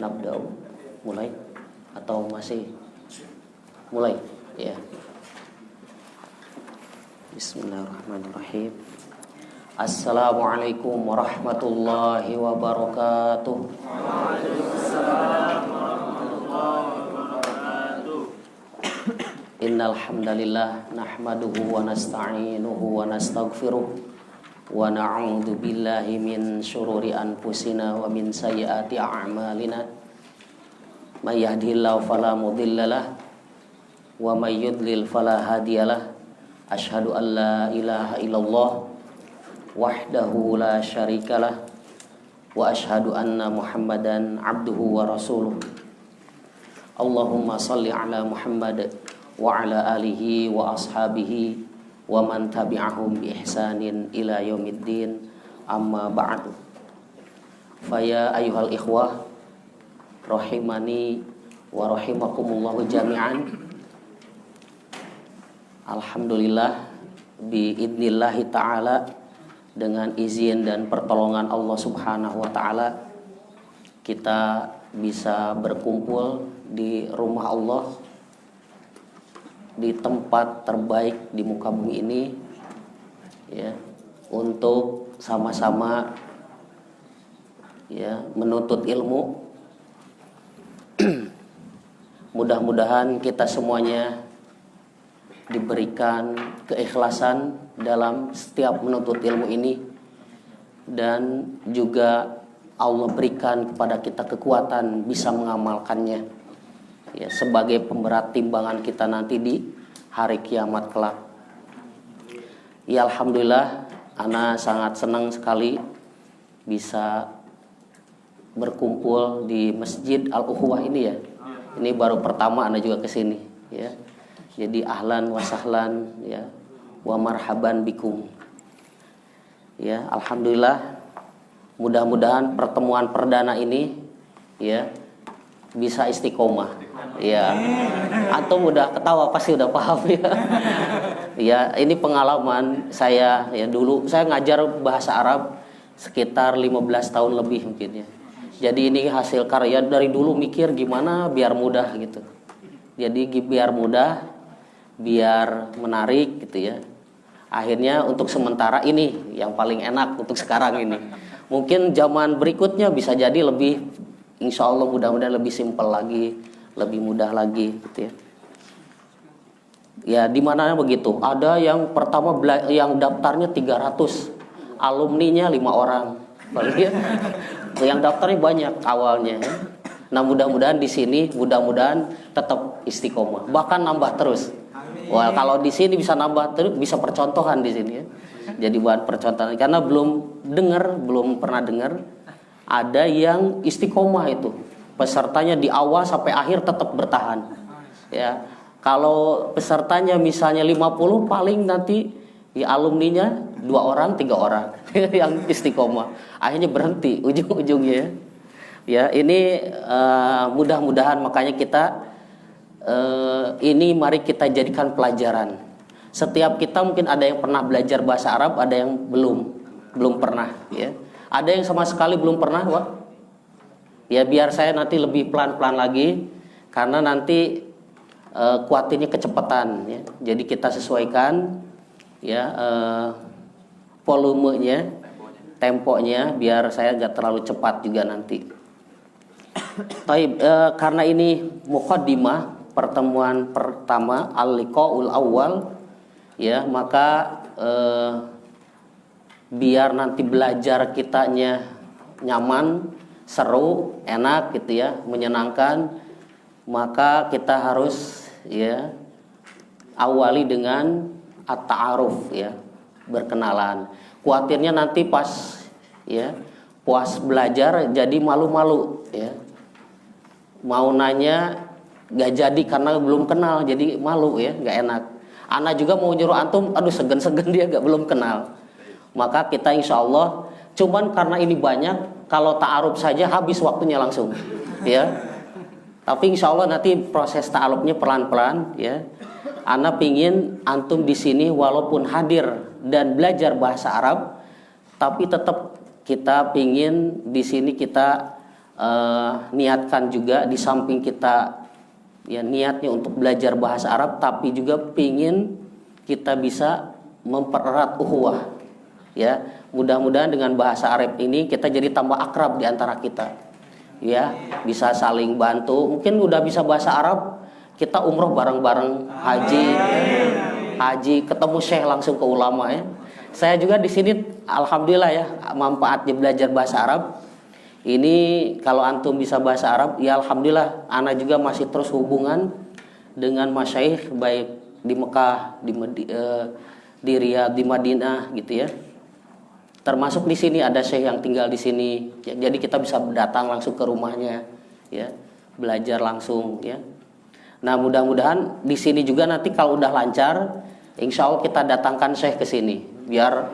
Nabda'u. Mulai atau masih? Mulai ya. Bismillahirrahmanirrahim. Assalamualaikum warahmatullahi wabarakatuh. Waalaikumsalam warahmatullahi wabarakatuh. Innal hamdalillah nahmaduhu wa nasta'inuhu wa nastaghfiruh wa na'udzu billahi min syururi anfusina wa min sayyiati a'malina. May yahdihillahu fala mudhillalah wa may yudlil fala hadiyalah. Asyhadu an la ilaha illallah wahdahu la syarikalah wa asyhadu anna Muhammadan abduhu wa rasuluh. Allahumma shalli ala Muhammad wa ala alihi wa ashabihi wa man tabi'ahum bi ihsanin ila yaumiddin, amma ba'du. Faya ayyuhal ikhwah rahimani wa rahimakumullahu jami'an. Alhamdulillah biidnillahi ta'ala, dengan izin dan pertolongan Allah subhanahu wa ta'ala, kita bisa berkumpul di rumah Allah, di tempat terbaik di muka bumi ini ya, untuk sama-sama ya menuntut ilmu. Mudah-mudahan kita semuanya diberikan keikhlasan dalam setiap menuntut ilmu ini, dan juga Allah berikan kepada kita kekuatan bisa mengamalkannya ya, sebagai pemberat timbangan kita nanti di hari kiamat kelak. Ya alhamdulillah, ana sangat senang sekali bisa berkumpul di Masjid Al-Ukhuwah ini ya. Ini baru pertama ana juga kesini ya. Jadi ahlan wa sahlan ya, wa marhaban bikum. Ya, alhamdulillah, mudah-mudahan pertemuan perdana ini ya bisa istiqomah. Ya, antum udah ketawa pasti udah paham ya. Ya, ini pengalaman saya ya, dulu saya ngajar bahasa Arab sekitar 15 tahun lebih mungkin ya. Jadi ini hasil karya dari dulu, mikir gimana biar mudah gitu. Jadi biar mudah, biar menarik gitu ya. Akhirnya untuk sementara ini yang paling enak untuk sekarang ini. Mungkin zaman berikutnya bisa jadi lebih, insya Allah mudah-mudahan lebih simpel lagi, lebih mudah lagi gitu ya. Ya di mana begitu. Ada yang pertama yang daftarnya 300, alumninya 5 orang. Yang daftarnya banyak awalnya ya. Nah mudah-mudahan di sini mudah-mudahan tetap istiqomah, bahkan nambah terus. Wah, kalau di sini bisa nambah terus, bisa percontohan di sini ya. Jadi buat percontohan, karena belum pernah dengar ada yang istiqomah itu. Pesertanya di awal sampai akhir tetap bertahan. Ya. Kalau pesertanya misalnya 50, paling nanti ya alumninya 2 orang, 3 orang yang istiqomah. Akhirnya berhenti ujung-ujungnya ya. Ya, ini mudah-mudahan makanya kita ini mari kita jadikan pelajaran. Setiap kita mungkin ada yang pernah belajar bahasa Arab, ada yang belum pernah ya. Ada yang sama sekali belum pernah, Wak. Ya biar saya nanti lebih pelan-pelan lagi, karena nanti kuatinnya kecepatan ya. Jadi kita sesuaikan ya volumenya, temponya, biar saya gak terlalu cepat juga nanti. Karena ini muqaddimah, pertemuan pertama, al-liqaul awal ya, maka biar nanti belajar kitanya nyaman, seru, enak gitu ya, menyenangkan, maka kita harus ya awali dengan at-ta'aruf ya, berkenalan. Kuatirnya nanti pas ya puas belajar jadi malu-malu ya. Mau nanya gak jadi karena belum kenal, jadi malu ya, gak enak. Ana juga mau nyuruh antum, aduh segan-segan dia belum kenal. Maka kita insya Allah, cuman karena ini banyak, kalau ta'aruf saja habis waktunya langsung ya. Tapi insya Allah nanti proses ta'arufnya pelan-pelan ya. Ana pingin antum di sini walaupun hadir dan belajar bahasa Arab, tapi tetap kita pingin di sini kita niatkan juga di samping kita ya niatnya untuk belajar bahasa Arab, tapi juga pingin kita bisa mempererat ukhuwah. Ya, mudah-mudahan dengan bahasa Arab ini kita jadi tambah akrab di antara kita. Ya, bisa saling bantu. Mungkin udah bisa bahasa Arab, kita umroh bareng-bareng, haji, ketemu syekh langsung ke ulama ya. Saya juga di sini alhamdulillah ya, manfaatnya belajar bahasa Arab. Ini kalau antum bisa bahasa Arab, ya alhamdulillah. Ana juga masih terus hubungan dengan masyayikh baik di Mekah, di Riyadh, di Madinah gitu ya. Termasuk di sini ada syekh yang tinggal di sini. Jadi kita bisa datang langsung ke rumahnya ya, belajar langsung ya. Nah, mudah-mudahan di sini juga nanti kalau udah lancar, insya Allah kita datangkan syekh ke sini. Biar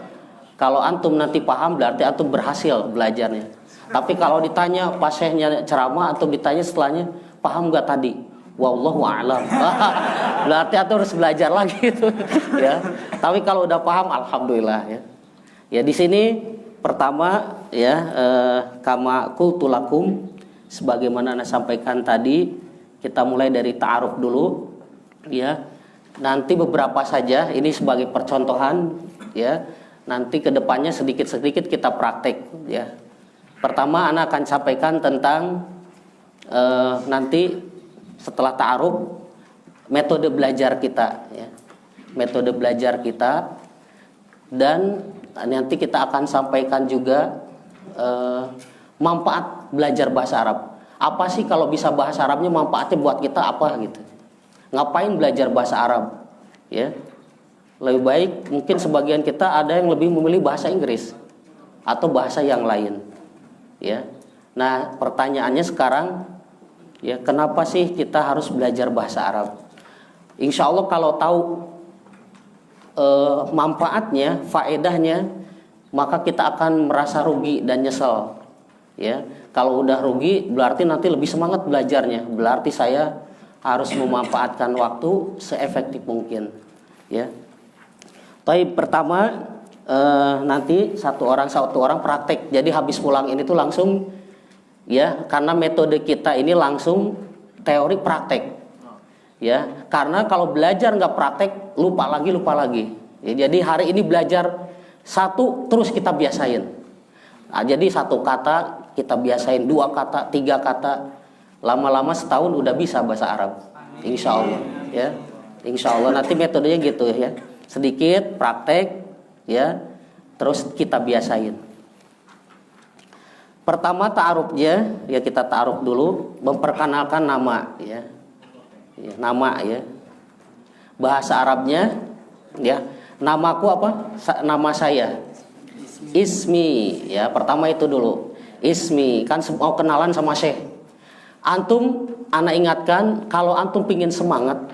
kalau antum nanti paham berarti antum berhasil belajarnya. Tapi kalau ditanya pas syekhnya ceramah, antum ditanya setelahnya paham gak tadi? Wallahu a'lam. Berarti antum harus belajar lagi itu ya. Tapi kalau udah paham alhamdulillah ya. Ya di sini pertama ya kama qultu lakum, sebagaimana Anda sampaikan tadi, kita mulai dari ta'aruf dulu ya. Nanti beberapa saja ini sebagai percontohan ya. Nanti kedepannya sedikit-sedikit kita praktek ya. Pertama Anda akan sampaikan tentang nanti setelah ta'aruf metode belajar kita ya. Metode belajar kita, dan nanti kita akan sampaikan juga manfaat belajar bahasa Arab. Apa sih kalau bisa bahasa Arabnya manfaatnya buat kita apa gitu? Ngapain belajar bahasa Arab? Ya, lebih baik mungkin sebagian kita ada yang lebih memilih bahasa Inggris atau bahasa yang lain. Ya, nah pertanyaannya sekarang, ya kenapa sih kita harus belajar bahasa Arab? Insya Allah kalau tahu manfaatnya, faedahnya, maka kita akan merasa rugi dan nyesel. Ya, kalau udah rugi berarti nanti lebih semangat belajarnya. Berarti saya harus memanfaatkan waktu seefektif mungkin. Ya. Tapi pertama nanti satu orang praktek. Jadi habis pulang ini tuh langsung ya, karena metode kita ini langsung teori praktek. Ya, karena kalau belajar nggak praktek lupa lagi. Ya, jadi hari ini belajar satu terus kita biasain. Nah, jadi satu kata kita biasain, 2 kata, 3 kata, lama-lama setahun udah bisa bahasa Arab. Insya Allah ya, insya Allah nanti metodenya gitu ya, sedikit praktek ya, terus kita biasain. Pertama ta'arufnya ya, kita ta'aruf dulu, memperkenalkan nama ya. Ya, nama ya, bahasa Arabnya ya, namaku apa? Nama saya ismi ya, pertama itu dulu ismi, kan mau kenalan sama syekh. Antum, ana ingatkan, kalau antum pingin semangat,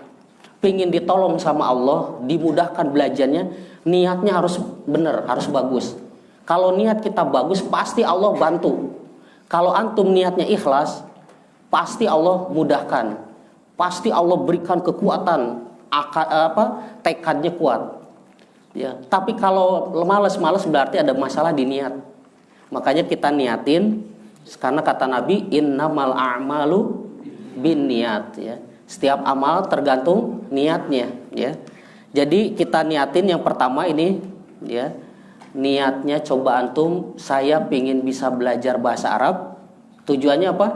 pingin ditolong sama Allah, dimudahkan belajarnya, niatnya harus benar, harus bagus. Kalau niat kita bagus, pasti Allah bantu. Kalau antum niatnya ikhlas, pasti Allah mudahkan. Pasti Allah berikan kekuatan, tekadnya kuat. Ya, tapi kalau malas berarti ada masalah di niat. Makanya kita niatin, karena kata Nabi innamal a'malu binniyat ya. Setiap amal tergantung niatnya ya. Jadi kita niatin yang pertama ini ya. Niatnya coba antum, saya pingin bisa belajar bahasa Arab. Tujuannya apa?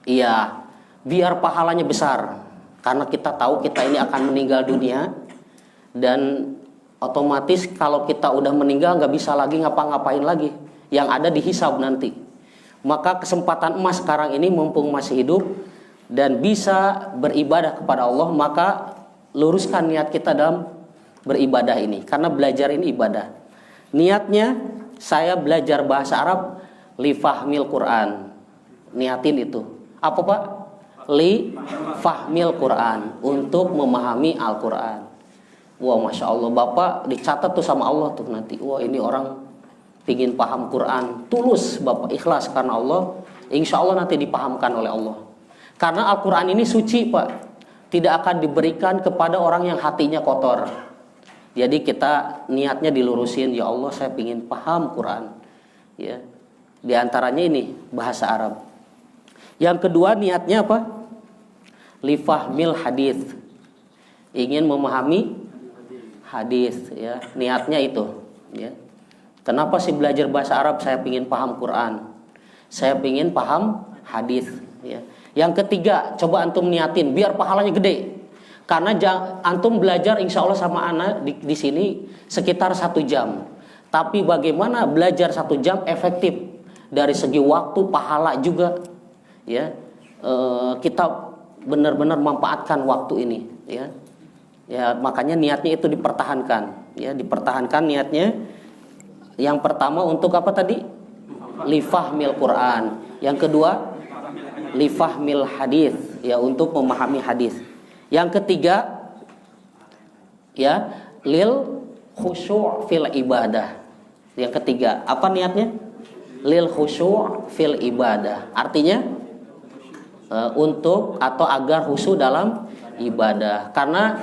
Iya, biar pahalanya besar. Karena kita tahu kita ini akan meninggal dunia, dan otomatis kalau kita udah meninggal nggak bisa lagi ngapa-ngapain lagi, yang ada dihisab nanti. Maka kesempatan emas sekarang ini mumpung masih hidup dan bisa beribadah kepada Allah, maka luruskan niat kita dalam beribadah ini, karena belajar ini ibadah. Niatnya saya belajar bahasa Arab li fahmil Quran. Niatin itu. Apa Pak? Li fahmil Quran, untuk memahami Al-Quran. Wah, Masya Allah, Bapak dicatat tuh sama Allah tuh nanti. Wah, ini orang pingin paham Quran, tulus Bapak, ikhlas karena Allah. Insya Allah nanti dipahamkan oleh Allah. Karena Al-Quran ini suci Pak, tidak akan diberikan kepada orang yang hatinya kotor. Jadi kita niatnya dilurusin, ya Allah saya pingin paham Quran ya. Di antaranya ini bahasa Arab. Yang kedua niatnya apa? Lifahmil hadis. Ingin memahami hadis ya. Niatnya itu ya. Kenapa sih belajar bahasa Arab? Saya ingin paham Quran. Saya ingin paham hadis ya. Yang ketiga, coba antum niatin biar pahalanya gede. Karena antum belajar insya Allah sama anak di sini sekitar 1 jam. Tapi bagaimana belajar 1 jam efektif dari segi waktu, pahala juga, ya. Kita benar-benar memanfaatkan waktu ini, ya. Ya makanya niatnya itu dipertahankan, ya, dipertahankan niatnya. Yang pertama untuk apa tadi? Lifahmil Quran. Yang kedua, lifahmil hadis, ya, untuk memahami hadis. Yang ketiga, ya, lil khusyu' fil ibadah. Yang ketiga, apa niatnya? Lil khusyu' fil ibadah. Artinya untuk atau agar khusyuk dalam ibadah. Karena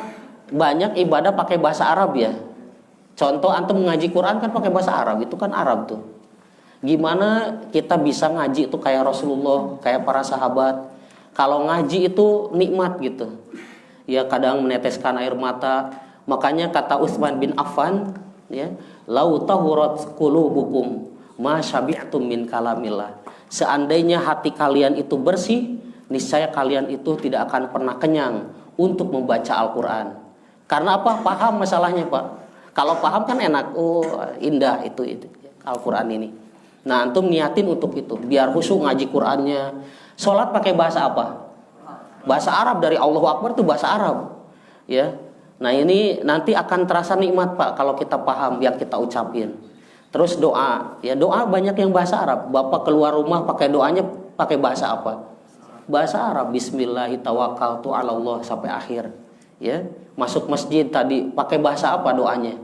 banyak ibadah pakai bahasa Arab ya. Contoh antum ngaji Quran kan pakai bahasa Arab, itu kan Arab tuh. Gimana kita bisa ngaji itu kayak Rasulullah, kayak para sahabat? Kalau ngaji itu nikmat gitu. Ya kadang meneteskan air mata. Makanya kata Utsman bin Affan, ya, lau tahurat qulubukum ma syabi'tum min kalamillah. Seandainya hati kalian itu bersih, niscaya kalian itu tidak akan pernah kenyang untuk membaca Al-Quran. Karena apa? Paham masalahnya, Pak. Kalau paham kan enak. Oh, indah itu Al-Quran ini. Nah, antum niatin untuk itu, biar khusyuk ngaji Qurannya. Sholat pakai bahasa apa? Bahasa Arab. Dari Allahu Akbar itu bahasa Arab, ya. Nah ini nanti akan terasa nikmat, Pak, kalau kita paham yang kita ucapin. Terus doa, ya, doa banyak yang bahasa Arab. Bapak keluar rumah pakai doanya pakai bahasa apa? Bahasa Arab. Bismillahirrahmanirrahim 'alallah sampai akhir, ya. Masuk masjid tadi pakai bahasa apa doanya?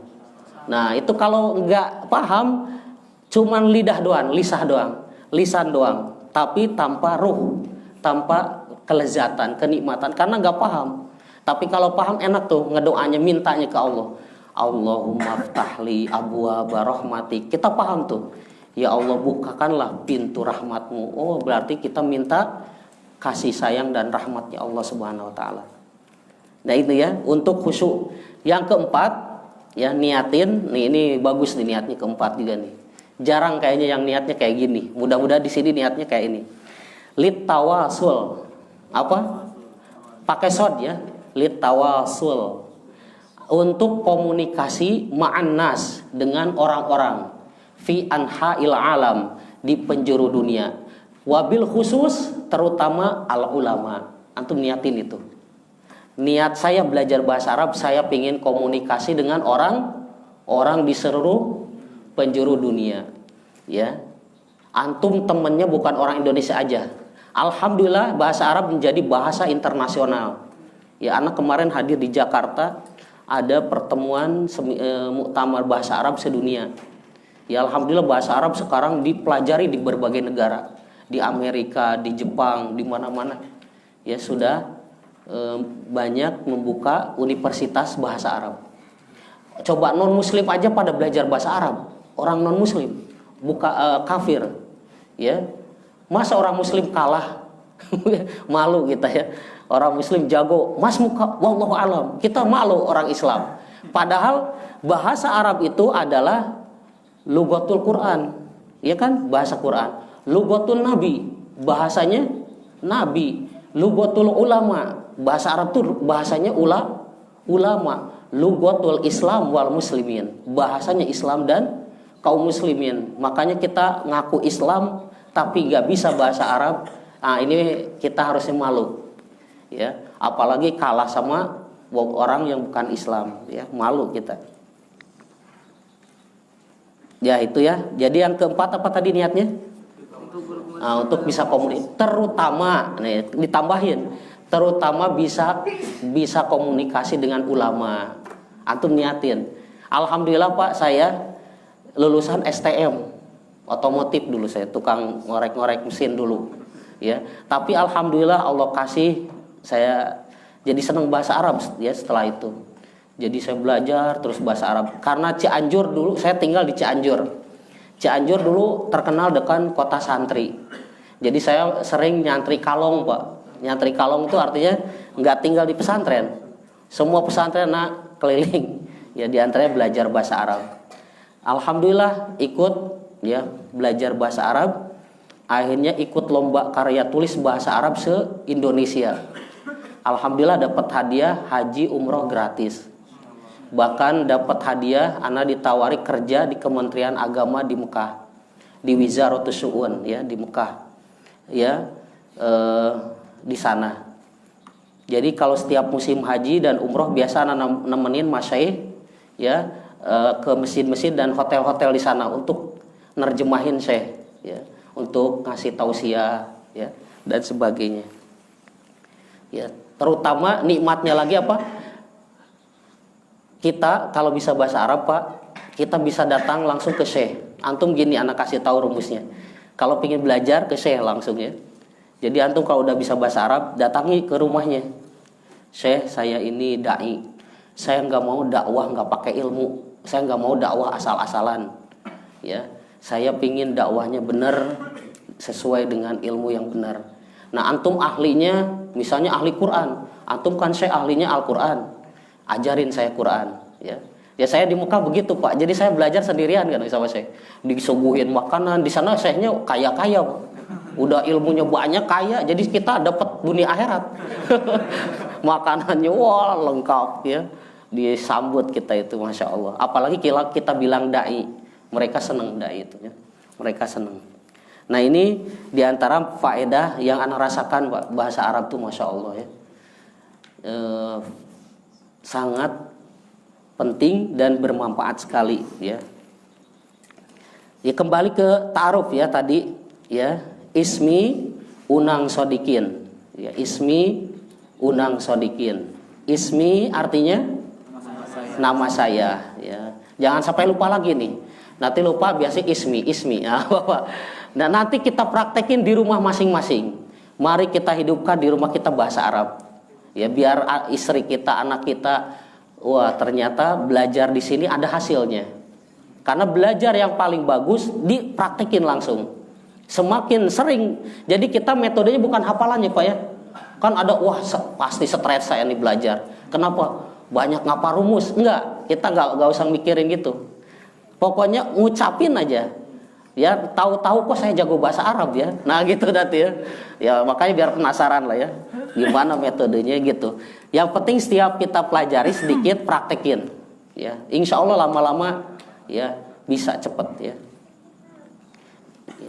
Nah itu kalau nggak paham, cuman lidah doang, lisan doang, tapi tanpa ruh, tanpa kelezatan, kenikmatan, karena nggak paham. Tapi kalau paham enak tuh ngedoanya, mintanya ke Allah. Allahumma ftahli abwaaba rahmatik. Kita paham tuh. Ya Allah, bukakanlah pintu rahmatmu. Oh, berarti kita minta kasih sayang dan rahmatnya Allah Subhanahu wa taala. Nah itu ya, untuk khusyuk. Yang keempat, ya, niatin. Nih ini bagus nih niatnya keempat juga nih. Jarang kayaknya yang niatnya kayak gini. Mudah-mudahan di sini niatnya kayak ini. Lit tawasul. Apa? Pakai shod ya. Lit tawasul. Untuk komunikasi ma'annas dengan orang-orang fi anha'il alam, di penjuru dunia. Wabil khusus terutama al ulama. Antum niatin itu. Niat saya belajar bahasa Arab, saya ingin komunikasi dengan orang di seluruh penjuru dunia, ya. Antum temennya bukan orang Indonesia aja. Alhamdulillah bahasa Arab menjadi bahasa internasional. Ya, anak kemarin hadir di Jakarta, ada pertemuan muktamar bahasa Arab sedunia. Ya alhamdulillah bahasa Arab sekarang dipelajari di berbagai negara, di Amerika, di Jepang, di mana-mana. Ya sudah banyak membuka universitas bahasa Arab. Coba non muslim aja pada belajar bahasa Arab. Orang non muslim buka kafir, ya. Masa orang muslim kalah? Malu kita ya. Orang muslim jago, mas muka wallahu alam. Kita malu orang Islam. Padahal bahasa Arab itu adalah lugatul Quran, ya kan? Bahasa Quran. Lugatul Nabi, bahasanya Nabi. Lugatul ulama, bahasa Arab itu bahasanya ulama. Lugatul Islam wal muslimin, bahasanya Islam dan kaum muslimin. Makanya kita ngaku Islam tapi nggak bisa bahasa Arab. Nah ini kita harusnya malu, ya. Apalagi kalah sama orang yang bukan Islam, ya, malu kita. Ya itu ya. Jadi yang keempat apa tadi niatnya? Nah, untuk bisa komunikasi, terutama nih ditambahin, terutama bisa komunikasi dengan ulama. Antum niatin. Alhamdulillah Pak, saya lulusan STM otomotif dulu, saya tukang ngorek-ngorek mesin dulu, ya. Tapi alhamdulillah Allah kasih saya jadi senang bahasa Arab ya setelah itu. Jadi saya belajar terus bahasa Arab. Karena Cianjur dulu, saya tinggal di Cianjur. Cianjur dulu terkenal dengan kota santri. Jadi saya sering nyantri kalong, Pak. Nyantri kalong itu artinya nggak tinggal di pesantren. Semua pesantren keliling. Ya diantaranya belajar bahasa Arab. Alhamdulillah ikut ya belajar bahasa Arab. Akhirnya ikut lomba karya tulis bahasa Arab se-Indonesia. Alhamdulillah dapat hadiah haji umroh gratis. Bahkan dapat hadiah anak ditawari kerja di Kementerian Agama di Mekah, di Wizaratus Syu'un ya di Mekah. Ya di sana. Jadi kalau setiap musim haji dan umroh biasa anak nemenin masyaikh ya ke masjid-masjid dan hotel-hotel di sana untuk nerjemahin syekh ya, untuk ngasih tausiah ya dan sebagainya. Ya, terutama nikmatnya lagi apa? Kita kalau bisa bahasa Arab, Pak, kita bisa datang langsung ke syekh. Antum gini, anak kasih tahu rumusnya. Kalau ingin belajar ke syekh langsung ya. Jadi antum kalau udah bisa bahasa Arab, datangi ke rumahnya. Syekh, saya ini dai. Saya nggak mau dakwah nggak pakai ilmu. Saya nggak mau dakwah asal-asalan. Ya, saya pingin dakwahnya benar sesuai dengan ilmu yang benar. Nah, antum ahlinya, misalnya ahli Quran. Antum kan syekh ahlinya Al-Quran. Ajarin saya Quran. Ya. Ya saya di Mekah begitu, Pak. Jadi saya belajar sendirian kan sama syekh. Disuguhin makanan di sana, syekhnya kaya-kaya, Pak. Udah ilmunya banyak, kaya. Jadi kita dapat dunia akhirat. Makanannya wah lengkap ya. Disambut kita itu, masya Allah. Apalagi kita bilang dai, mereka senang dai itu ya. Mereka senang. Nah ini diantara faedah yang anak rasakan, Pak, bahasa Arab tuh masya Allah ya. Sangat penting dan bermanfaat sekali ya. Ya kembali ke ta'aruf ya tadi ya, ismi unang sodikin ya, ismi unang sodikin. Ismi artinya nama saya ya. Jangan sampai lupa lagi nih. Nanti lupa biasa ismi ya, Bapak. Nah nanti kita praktekin di rumah masing-masing. Mari kita hidupkan di rumah kita bahasa Arab ya, biar istri kita, anak kita, wah ternyata belajar di sini ada hasilnya. Karena belajar yang paling bagus dipraktekin langsung. Semakin sering, jadi kita metodenya bukan hafalannya, Pak ya. Kan ada wah pasti stres saya nih belajar. Kenapa? Banyak ngapal rumus. Enggak, kita enggak usah mikirin gitu. Pokoknya ngucapin aja. Ya, tahu-tahu kok saya jago bahasa Arab ya. Nah, gitu nanti ya. Ya, makanya biar penasaran lah ya. Gimana metodenya gitu. Yang penting setiap kita pelajari sedikit praktekin. Ya, insya Allah lama-lama ya bisa cepet ya.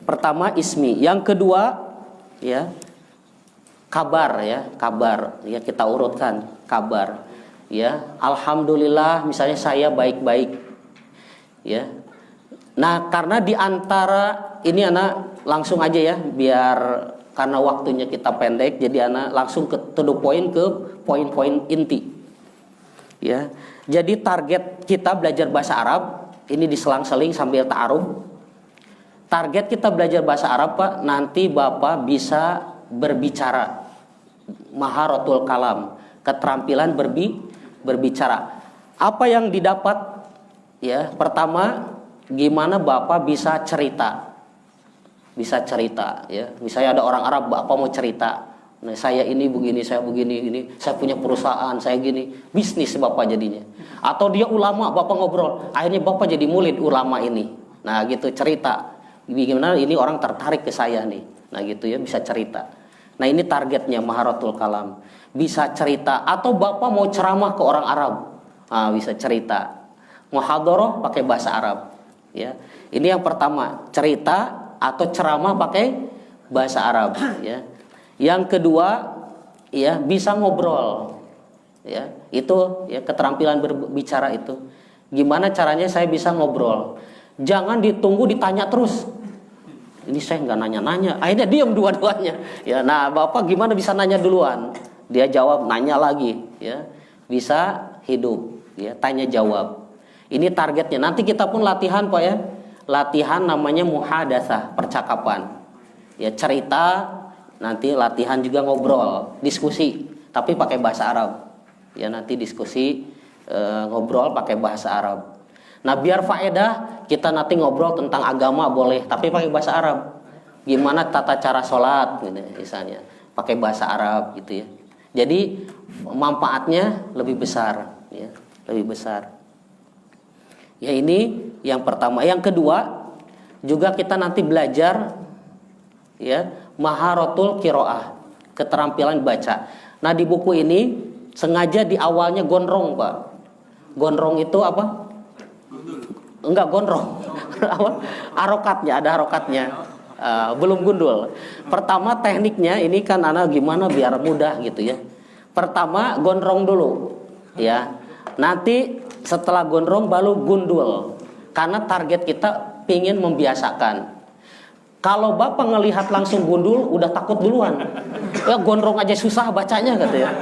Pertama ismi, yang kedua ya kabar ya, kabar ya kita urutkan kabar ya. Alhamdulillah misalnya saya baik-baik ya. Nah karena diantara ini anak langsung aja ya, biar karena waktunya kita pendek, jadi anak langsung to the point, ke poin-poin inti ya. Jadi target kita belajar bahasa Arab ini diselang-seling sambil ta'aruf. Target kita belajar bahasa Arab, Pak, nanti Bapak bisa berbicara, maharatul kalam, keterampilan berbicara. Apa yang didapat ya? Pertama, gimana Bapak bisa cerita ya. Misalnya ada orang Arab, Bapak mau cerita, nah saya ini begini, saya begini, ini saya punya perusahaan, saya gini, bisnis Bapak jadinya. Atau dia ulama, Bapak ngobrol, akhirnya Bapak jadi murid ulama ini. Nah gitu, cerita gimana ini orang tertarik ke saya nih. Nah gitu ya, bisa cerita. Nah ini targetnya maharatul kalam, bisa cerita. Atau Bapak mau ceramah ke orang Arab, nah, bisa cerita. Muhadharah pakai bahasa Arab ya. Ini yang pertama, cerita atau ceramah pakai bahasa Arab ya. Yang kedua ya bisa ngobrol ya. Itu ya keterampilan berbicara itu. Gimana caranya saya bisa ngobrol? Jangan ditunggu ditanya terus. Ini saya nggak nanya-nanya. Akhirnya diam dua-duanya. Ya, nah Bapak gimana bisa nanya duluan? Dia jawab, nanya lagi. Ya, bisa hidup. Ya, tanya jawab. Ini targetnya. Nanti kita pun latihan, Pak ya. Latihan namanya muhadatsah, percakapan. Ya, cerita. Nanti latihan juga ngobrol, diskusi. Tapi pakai bahasa Arab. Ya, nanti diskusi ngobrol pakai bahasa Arab. Nah biar faedah, kita nanti ngobrol tentang agama boleh, tapi pakai bahasa Arab. Gimana tata cara sholat, gitu, misalnya, pakai bahasa Arab gitu ya. Jadi manfaatnya lebih besar, ya, lebih besar. Ya ini yang pertama. Yang kedua, juga kita nanti belajar, ya, maharatul qiraah, keterampilan baca. Nah di buku ini sengaja di awalnya gondrong, Pak. Gondrong itu apa? Enggak gondrong. Harokatnya, ada harokatnya. Belum gundul. Pertama tekniknya ini kan anak gimana biar mudah gitu ya. Pertama gondrong dulu, ya. Nanti setelah gondrong baru gundul. Karena target kita pingin membiasakan. Kalau bapak ngelihat langsung gundul, udah takut duluan. Ya gondrong aja susah bacanya gitu ya.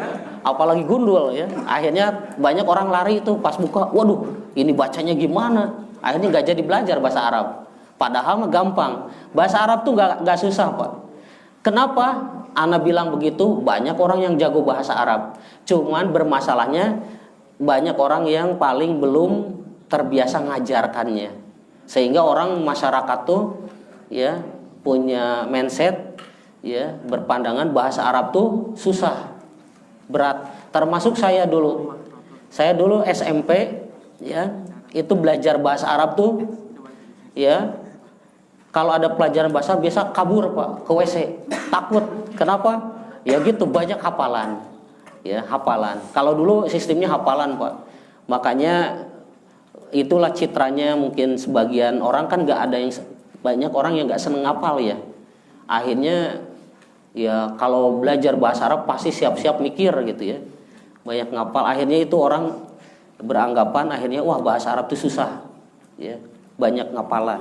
Apalagi gundul ya. Akhirnya banyak orang lari itu pas buka, waduh ini bacanya gimana. Akhirnya nggak jadi belajar bahasa Arab. Padahal mah gampang. Bahasa Arab tuh nggak susah, Pak. Kenapa? Ana bilang begitu. Banyak orang yang jago bahasa Arab. Cuman bermasalahnya banyak orang yang paling belum terbiasa ngajarkannya. Sehingga orang masyarakat tuh ya punya mindset ya berpandangan bahasa Arab tuh susah, berat. Termasuk saya dulu. Saya dulu SMP ya itu belajar bahasa Arab tuh ya kalau ada pelajaran bahasa biasa kabur, Pak, ke WC. Takut. Kenapa? Ya gitu banyak hafalan. Ya, hafalan. Kalau dulu sistemnya hafalan, Pak. Makanya itulah citranya mungkin sebagian orang kan nggak ada yang banyak orang yang nggak seneng ngapal ya. Akhirnya ya kalau belajar bahasa Arab pasti siap-siap mikir gitu ya. Banyak ngapal. Akhirnya itu orang beranggapan akhirnya wah bahasa Arab itu susah. Ya, banyak ngapalan.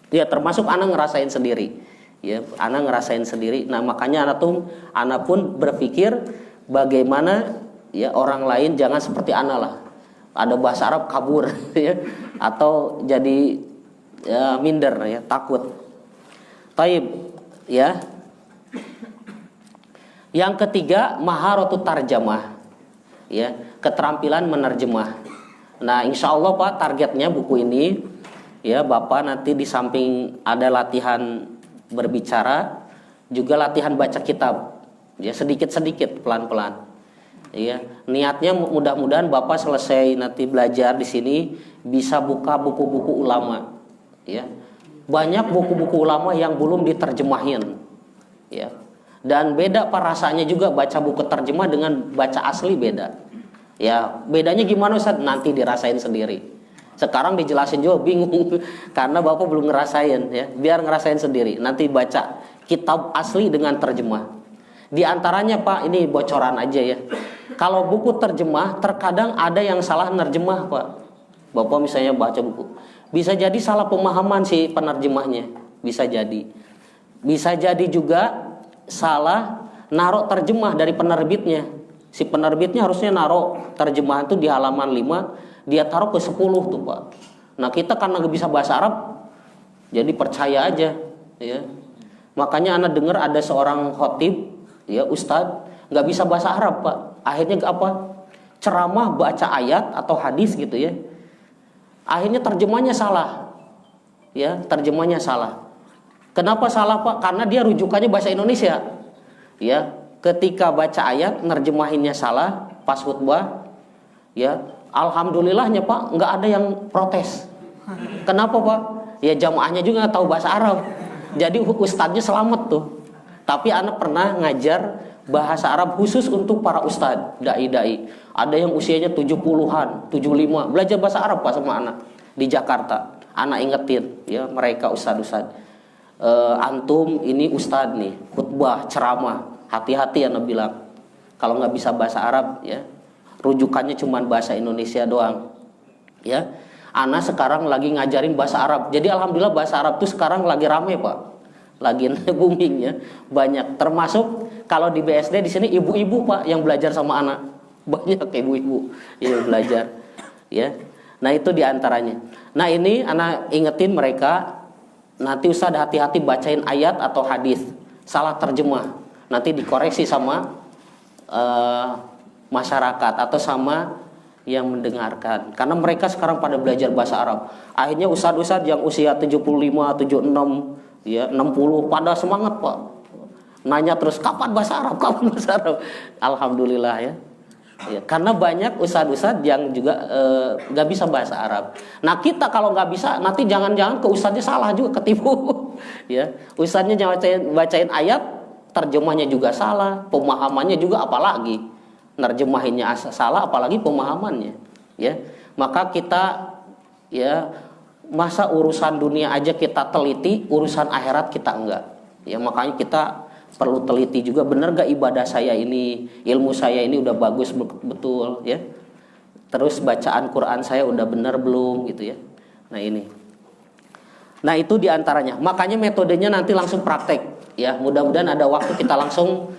Ya termasuk anak ngerasain sendiri. Ya, anak ngerasain sendiri. Nah, makanya anak pun berpikir bagaimana ya orang lain jangan seperti anak lah. Ada bahasa Arab kabur ya atau jadi ya, minder ya, takut. Taib ya. Yang ketiga maharatut tarjamah. Ya, keterampilan menerjemah. Nah, insya Allah Pak targetnya buku ini ya Bapak nanti di samping ada latihan berbicara juga latihan baca kitab ya sedikit-sedikit pelan-pelan ya niatnya mudah-mudahan Bapak selesai nanti belajar di sini bisa buka buku-buku ulama ya banyak buku-buku ulama yang belum diterjemahin ya dan beda Pak rasanya juga baca buku terjemah dengan baca asli beda ya bedanya gimana Ustaz nanti dirasain sendiri. Sekarang dijelasin juga bingung karena Bapak belum ngerasain ya. Biar ngerasain sendiri. Nanti baca kitab asli dengan terjemah. Di antaranya Pak, ini bocoran aja ya. Kalau buku terjemah terkadang ada yang salah nerjemah Pak. Bapak misalnya baca buku. Bisa jadi salah pemahaman si penerjemahnya. Bisa jadi. Bisa jadi juga salah naruh terjemah dari penerbitnya. Si penerbitnya harusnya naruh terjemahan itu di halaman 5. Dia taruh ke 10 tuh Pak. Nah kita karena gak bisa bahasa Arab jadi percaya aja ya. Makanya anak dengar ada seorang khotib ya ustadz gak bisa bahasa Arab Pak. Akhirnya apa? Ceramah baca ayat atau hadis gitu ya. Akhirnya terjemahnya salah. Ya, terjemahnya salah. Kenapa salah Pak? Karena dia rujukannya bahasa Indonesia. Ya, ketika baca ayat nerjemahinnya salah pas khutbah ya alhamdulillahnya Pak nggak ada yang protes. Kenapa Pak? Ya jamaahnya juga nggak tahu bahasa Arab. Jadi ustadznya selamat tuh. Tapi anak pernah ngajar bahasa Arab khusus untuk para ustadz, dai-dai. Ada yang usianya 70-an, 75. Belajar bahasa Arab Pak sama anak di Jakarta. Anak ingetin ya mereka ustadz-ustadz. Antum ini ustadz nih, khutbah, ceramah. Hati-hati anak bilang. Kalau nggak bisa bahasa Arab ya rujukannya cuma bahasa Indonesia doang ya Ana sekarang lagi ngajarin bahasa Arab jadi alhamdulillah bahasa Arab tuh sekarang lagi rame Pak lagi booming ya banyak termasuk kalau di BSD di sini ibu-ibu Pak yang belajar sama anak banyak ibu-ibu yang belajar ya nah itu diantaranya nah ini Ana ingetin mereka nanti Ustaz hati-hati bacain ayat atau hadis salah terjemah nanti dikoreksi sama masyarakat atau sama yang mendengarkan. Karena mereka sekarang pada belajar bahasa Arab. Akhirnya ustadz-ustadz yang usia 75, 76, ya 60 pada semangat, Pak. Nanya terus kapan bahasa Arab, kapan bahasa Arab. Alhamdulillah ya. Ya, karena banyak ustadz-ustadz yang juga nggak bisa bahasa Arab. Nah kita kalau nggak bisa, nanti jangan-jangan ke ustadznya salah juga, ketipu. Ya, ustadznya bacain ayat, terjemahnya juga salah, pemahamannya juga apalagi, nerjemahinnya salah, apalagi pemahamannya. Ya, maka kita ya masa urusan dunia aja kita teliti, urusan akhirat kita enggak. Ya makanya kita perlu teliti juga, benar gak ibadah saya ini, ilmu saya ini udah bagus betul ya. Terus bacaan Quran saya udah benar belum gitu ya. Nah ini. Nah itu diantaranya. Makanya metodenya nanti langsung praktek ya. Mudah-mudahan ada waktu kita langsung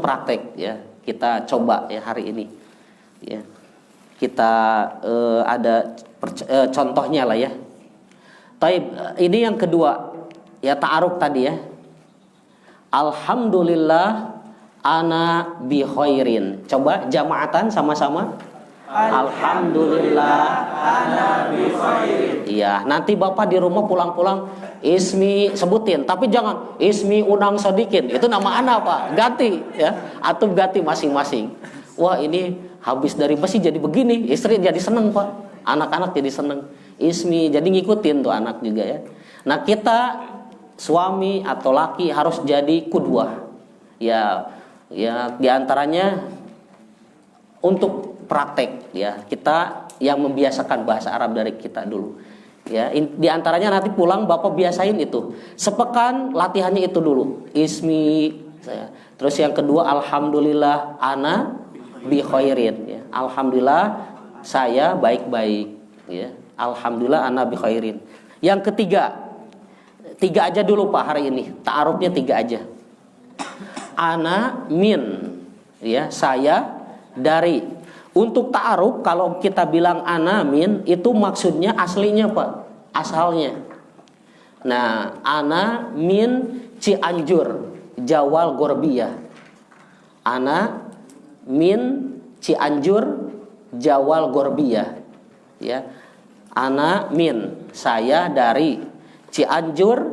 praktek ya. Kita coba ya hari ini. Ya. Kita ada contohnya lah ya. Taib, ini yang kedua ya, ta'aruf tadi ya. Alhamdulillah ana bi khairin. Coba jamaatan sama-sama. Alhamdulillah ana bi khairin. Iya, nanti Bapak di rumah pulang-pulang ismi sebutin, tapi jangan ismi Unang Sodikin. Itu nama anak, Pak. Ganti ya. Atau ganti masing-masing. Wah, ini habis dari besi jadi begini, istri jadi seneng, Pak. Anak-anak jadi seneng. Ismi jadi ngikutin tuh anak juga ya. Nah, kita suami atau laki harus jadi kudwah. Ya diantaranya untuk praktek ya. Kita yang membiasakan bahasa Arab dari kita dulu. Ya, diantaranya nanti pulang Bapak biasain itu. Sepekan latihannya itu dulu. Ismi saya. Terus yang kedua alhamdulillah ana bi khairin ya. Alhamdulillah saya baik-baik ya. Alhamdulillah ana bi khairin. Yang ketiga, 3 aja dulu Pak hari ini. Ta'arufnya 3 aja. Ana min ya, saya dari. Untuk ta'aruf kalau kita bilang ana min itu maksudnya aslinya Pak, asalnya. Nah, ana min Cianjur, Jawal Gorbiyah. Ana min Cianjur, Jawal Gorbiyah. Ya. Ana min, saya dari Cianjur,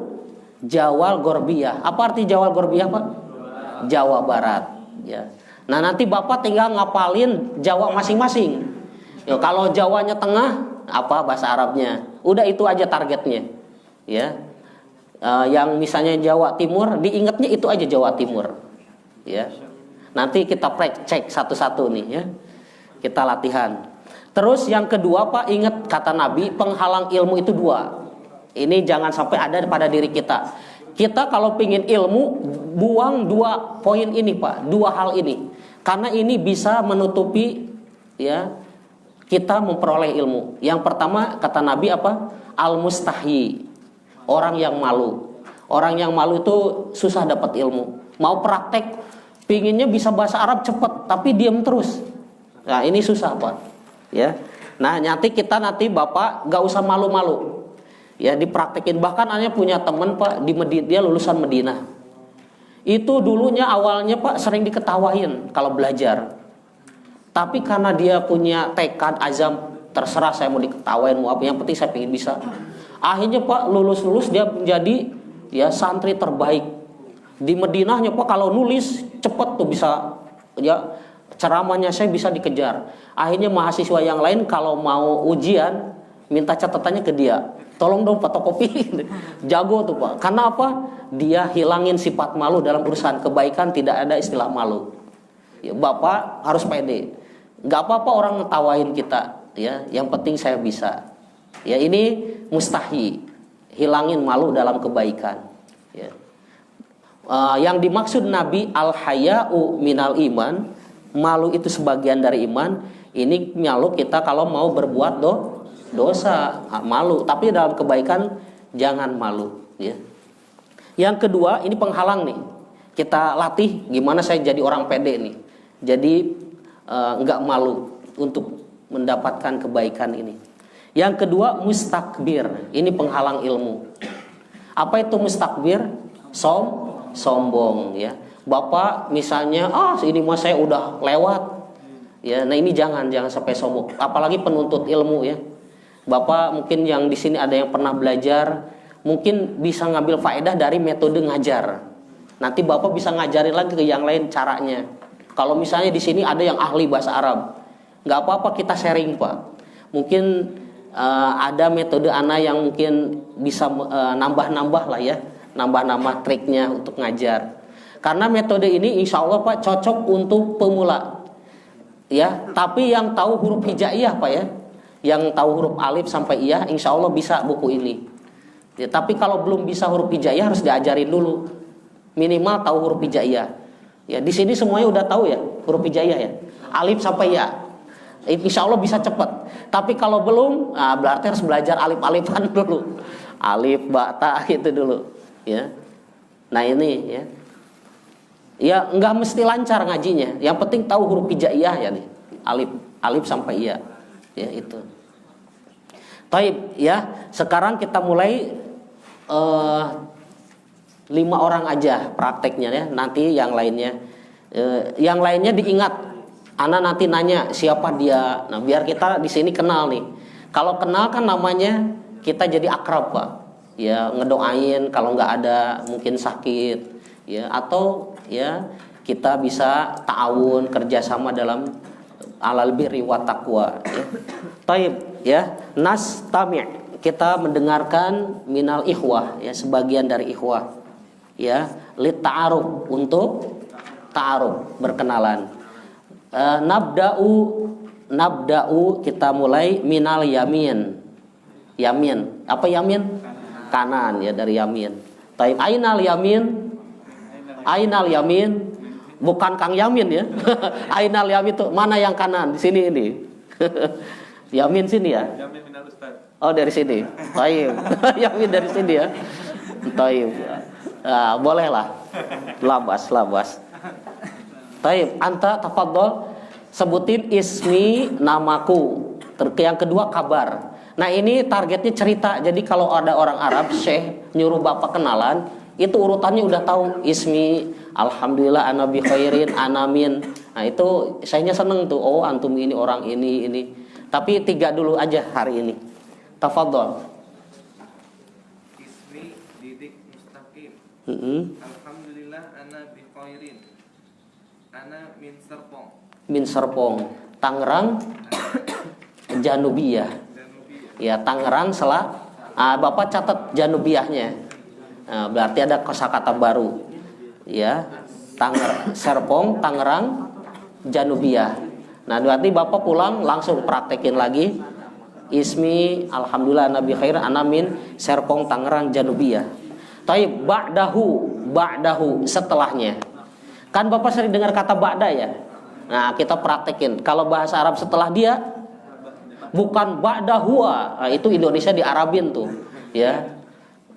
Jawal Gorbiyah. Apa arti Jawal Gorbiyah, Pak? Jawa Barat. Ya. Nah nanti Bapak tinggal ngapalin Jawa masing-masing. Ya, kalau Jawanya tengah, apa bahasa Arabnya? Udah itu aja targetnya. Ya. Yang misalnya Jawa Timur, diingatnya itu aja Jawa Timur. Ya. Nanti kita cek satu-satu nih ya. Kita latihan. Terus yang kedua Pak, ingat kata Nabi, penghalang ilmu itu 2. Ini jangan sampai ada pada diri kita. Kita kalau pingin ilmu, buang 2 poin ini Pak, 2 hal ini. Karena ini bisa menutupi ya kita memperoleh ilmu. Yang pertama kata Nabi apa? Al-mustahyi, orang yang malu. Orang yang malu itu susah dapat ilmu. Mau praktek, pinginnya bisa bahasa Arab cepat, tapi diam terus. Nah ini susah Pak. Ya. Nah nanti Bapak gak usah malu-malu. Ya dipraktekin. Bahkan Anya punya teman Pak di Medina, dia lulusan Medina. Itu dulunya awalnya Pak sering diketawain kalau belajar. Tapi karena dia punya tekad azam, terserah saya mau diketawain mau apa, yang penting saya pengen bisa. Akhirnya Pak lulus dia menjadi ya santri terbaik di Madinahnya Pak. Kalau nulis cepet tuh bisa ya, ceramahnya saya bisa dikejar. Akhirnya mahasiswa yang lain kalau mau ujian minta catatannya ke dia. Tolong dong fotokopi. Jago tuh Pak. Karena apa? Dia hilangin sifat malu dalam urusan kebaikan, tidak ada istilah malu. Ya, Bapak harus pede. Gak apa-apa orang ngetawain kita. Ya, yang penting saya bisa. Ya ini mustahi. Hilangin malu dalam kebaikan. Ya. Yang dimaksud Nabi al-haya'u minal iman, malu itu sebagian dari iman. Ini malu kita kalau mau berbuat dosa, malu. Tapi dalam kebaikan jangan malu ya. Yang kedua ini penghalang nih. Kita latih gimana saya jadi orang pede nih. Jadi enggak malu untuk mendapatkan kebaikan ini. Yang kedua mustakbir. Ini penghalang ilmu. Apa itu mustakbir? Sombong ya. Bapak misalnya ini mah saya udah lewat. Ya, nah ini jangan sampai sombong. Apalagi penuntut ilmu ya. Bapak mungkin yang di sini ada yang pernah belajar, mungkin bisa ngambil faedah dari metode ngajar. Nanti Bapak bisa ngajarin lagi ke yang lain caranya. Kalau misalnya di sini ada yang ahli bahasa Arab, nggak apa-apa kita sharing Pak. Mungkin ada metode ana yang mungkin bisa nambah-nambah lah ya, nambah-nambah triknya untuk ngajar. Karena metode ini insya Allah Pak cocok untuk pemula, ya. Tapi yang tahu huruf hijaiyah Pak ya, yang tahu huruf alif sampai iya, insya Allah bisa buku ini. Ya, tapi kalau belum bisa huruf hijaiyah harus diajarin dulu, minimal tahu huruf hijaiyah. Ya di sini semuanya udah tahu ya huruf hijaiyah ya, alif sampai ya. Insya Allah bisa cepat. Tapi kalau belum, nah berarti harus belajar alif-alifan dulu, alif, ba, ta gitu dulu. Ya, nah ini ya. Ya nggak mesti lancar ngajinya. Yang penting tahu huruf hijaiyah ya nih, alif sampai iya. Ya itu. Taib ya. Sekarang kita mulai 5 orang aja prakteknya ya. Nanti yang lainnya diingat. Ana nanti nanya siapa dia. Nah, biar kita di sini kenal nih. Kalau kenal kan namanya kita jadi akrab, Pak. Ya, ngedoain kalau nggak ada mungkin sakit, ya atau ya kita bisa ta'awun kerjasama dalam alal birri wa taqwa ya. Taib ya. Nastami', kita mendengarkan minal ikhwah ya, sebagian dari ikhwah. Ya, lit ta'aruf, untuk ta'aruf, berkenalan. Nabda'u kita mulai minal yamin. Yamin, apa yamin? Kanan ya, dari yamin. Taib, ainal yamin. Ainal yamin, bukan Kang Yamin ya. Ainal yamin itu mana yang kanan? Di sini ini. Yamin sini ya. Yamin minal ustaz. Oh dari sini. Taib. Yamin dari sini ya. Taib. Bolehlah. Labas. Taib, anta tafadhol, sebutin ismi, namaku. Yang kedua kabar. Nah ini targetnya cerita. Jadi kalau ada orang Arab, Syekh nyuruh Bapak kenalan, itu urutannya udah tahu. Ismi, alhamdulillah ana bi khairin, ana min. Nah itu sayanya seneng tuh. Oh antum ini orang ini. Tapi 3 dulu aja hari ini. Tafadhol. Ismi Didik Mustaqim. Alhamdulillah ana bi khairin. Ana min Serpong. Min Serpong, Tangerang, Janubiyah. Ya Tangerang Bapak catat Janubiyahnya. Berarti ada kosakata baru. Ya, Serpong, Tangerang, Janubiyah. Nah, berarti Bapak pulang langsung praktekin lagi. Ismi, alhamdulillah nabi khair, ana min Serpong, Tangerang, Janubiyah. Taib, ba'dahu, setelahnya. Kan Bapak sering dengar kata ba'da ya. Nah, kita praktekin. Kalau bahasa Arab setelah dia, bukan ba'da huwa. Nah, itu Indonesia di Arabin tuh, ya.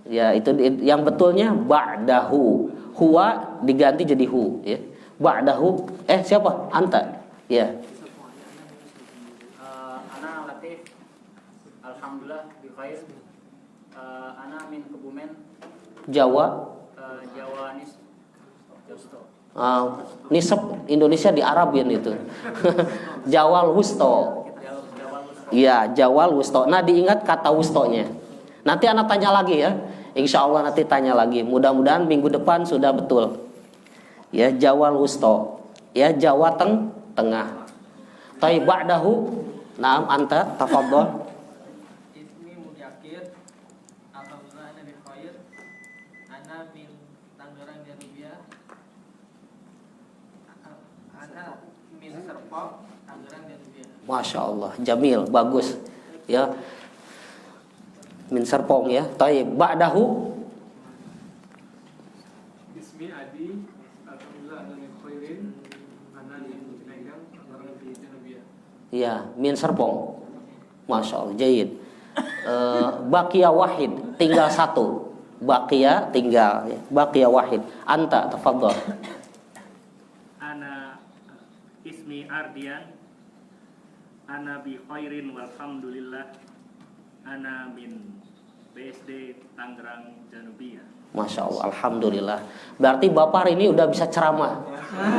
Ya, itu yang betulnya ba'dahu. Huwa diganti jadi hu, ya. Ba'dahu. Siapa? Anta. Ya. Ana Latif. Alhamdulillah bi khair. Ana min Kebumen. Jawa. Jawa Josto. Nisab Indonesia di Arabin itu. Jawal Wusto. Iya, Jawal Wusto. Nah, diingat kata wustonya. Nanti anak tanya lagi ya. Insya Allah nanti tanya lagi. Mudah-mudahan minggu depan sudah betul. Ya, Jawal Wusto. Ya, Jawa tengah. Taib ba'dahu. Naam anta tafadhol. Ismi Mudyakir. Alhamdulillah ana bi khair. Ana min Tangerang Janubiyah. Ana min Serpong, Tangerang Janubiyah. Masya Allah, jamil, bagus. Ya, min Serpong ya. Taib ba'dahu. Ismi Adi. Alhamdulillah ana min khairin. Ana min Tangerang Janubiyah. Ya, min Serpong. Masya Allah, jayid. Baqiya wahid, tinggal 1. Baqiya tinggal ya. Baqiya wahid. Anta tafadhol. Ana ismi Ardian. Ana bi khairin walhamdulillah. Ana min BSD Tangerang Janubiyah. Masya Allah, alhamdulillah. Berarti Bapak hari ini udah bisa ceramah.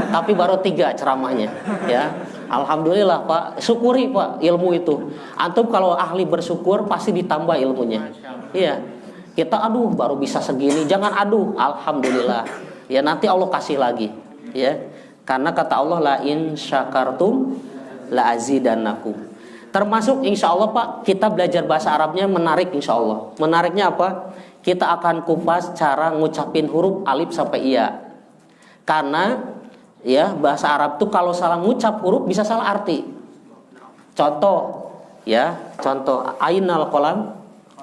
Tapi baru 3 ceramahnya, ya. Alhamdulillah Pak, syukuri Pak ilmu itu. Antum kalau ahli bersyukur pasti ditambah ilmunya. Iya. Kita aduh baru bisa segini, jangan aduh, alhamdulillah. Ya nanti Allah kasih lagi, ya. Karena kata Allah la in syakartum la azidannakum. Termasuk insya Allah Pak, kita belajar bahasa Arabnya menarik insya Allah. Menariknya apa? Kita akan kupas cara ngucapin huruf alif sampai iya. Karena ya bahasa Arab tuh kalau salah ngucap huruf bisa salah arti. Contoh ya, contoh ainal qalam,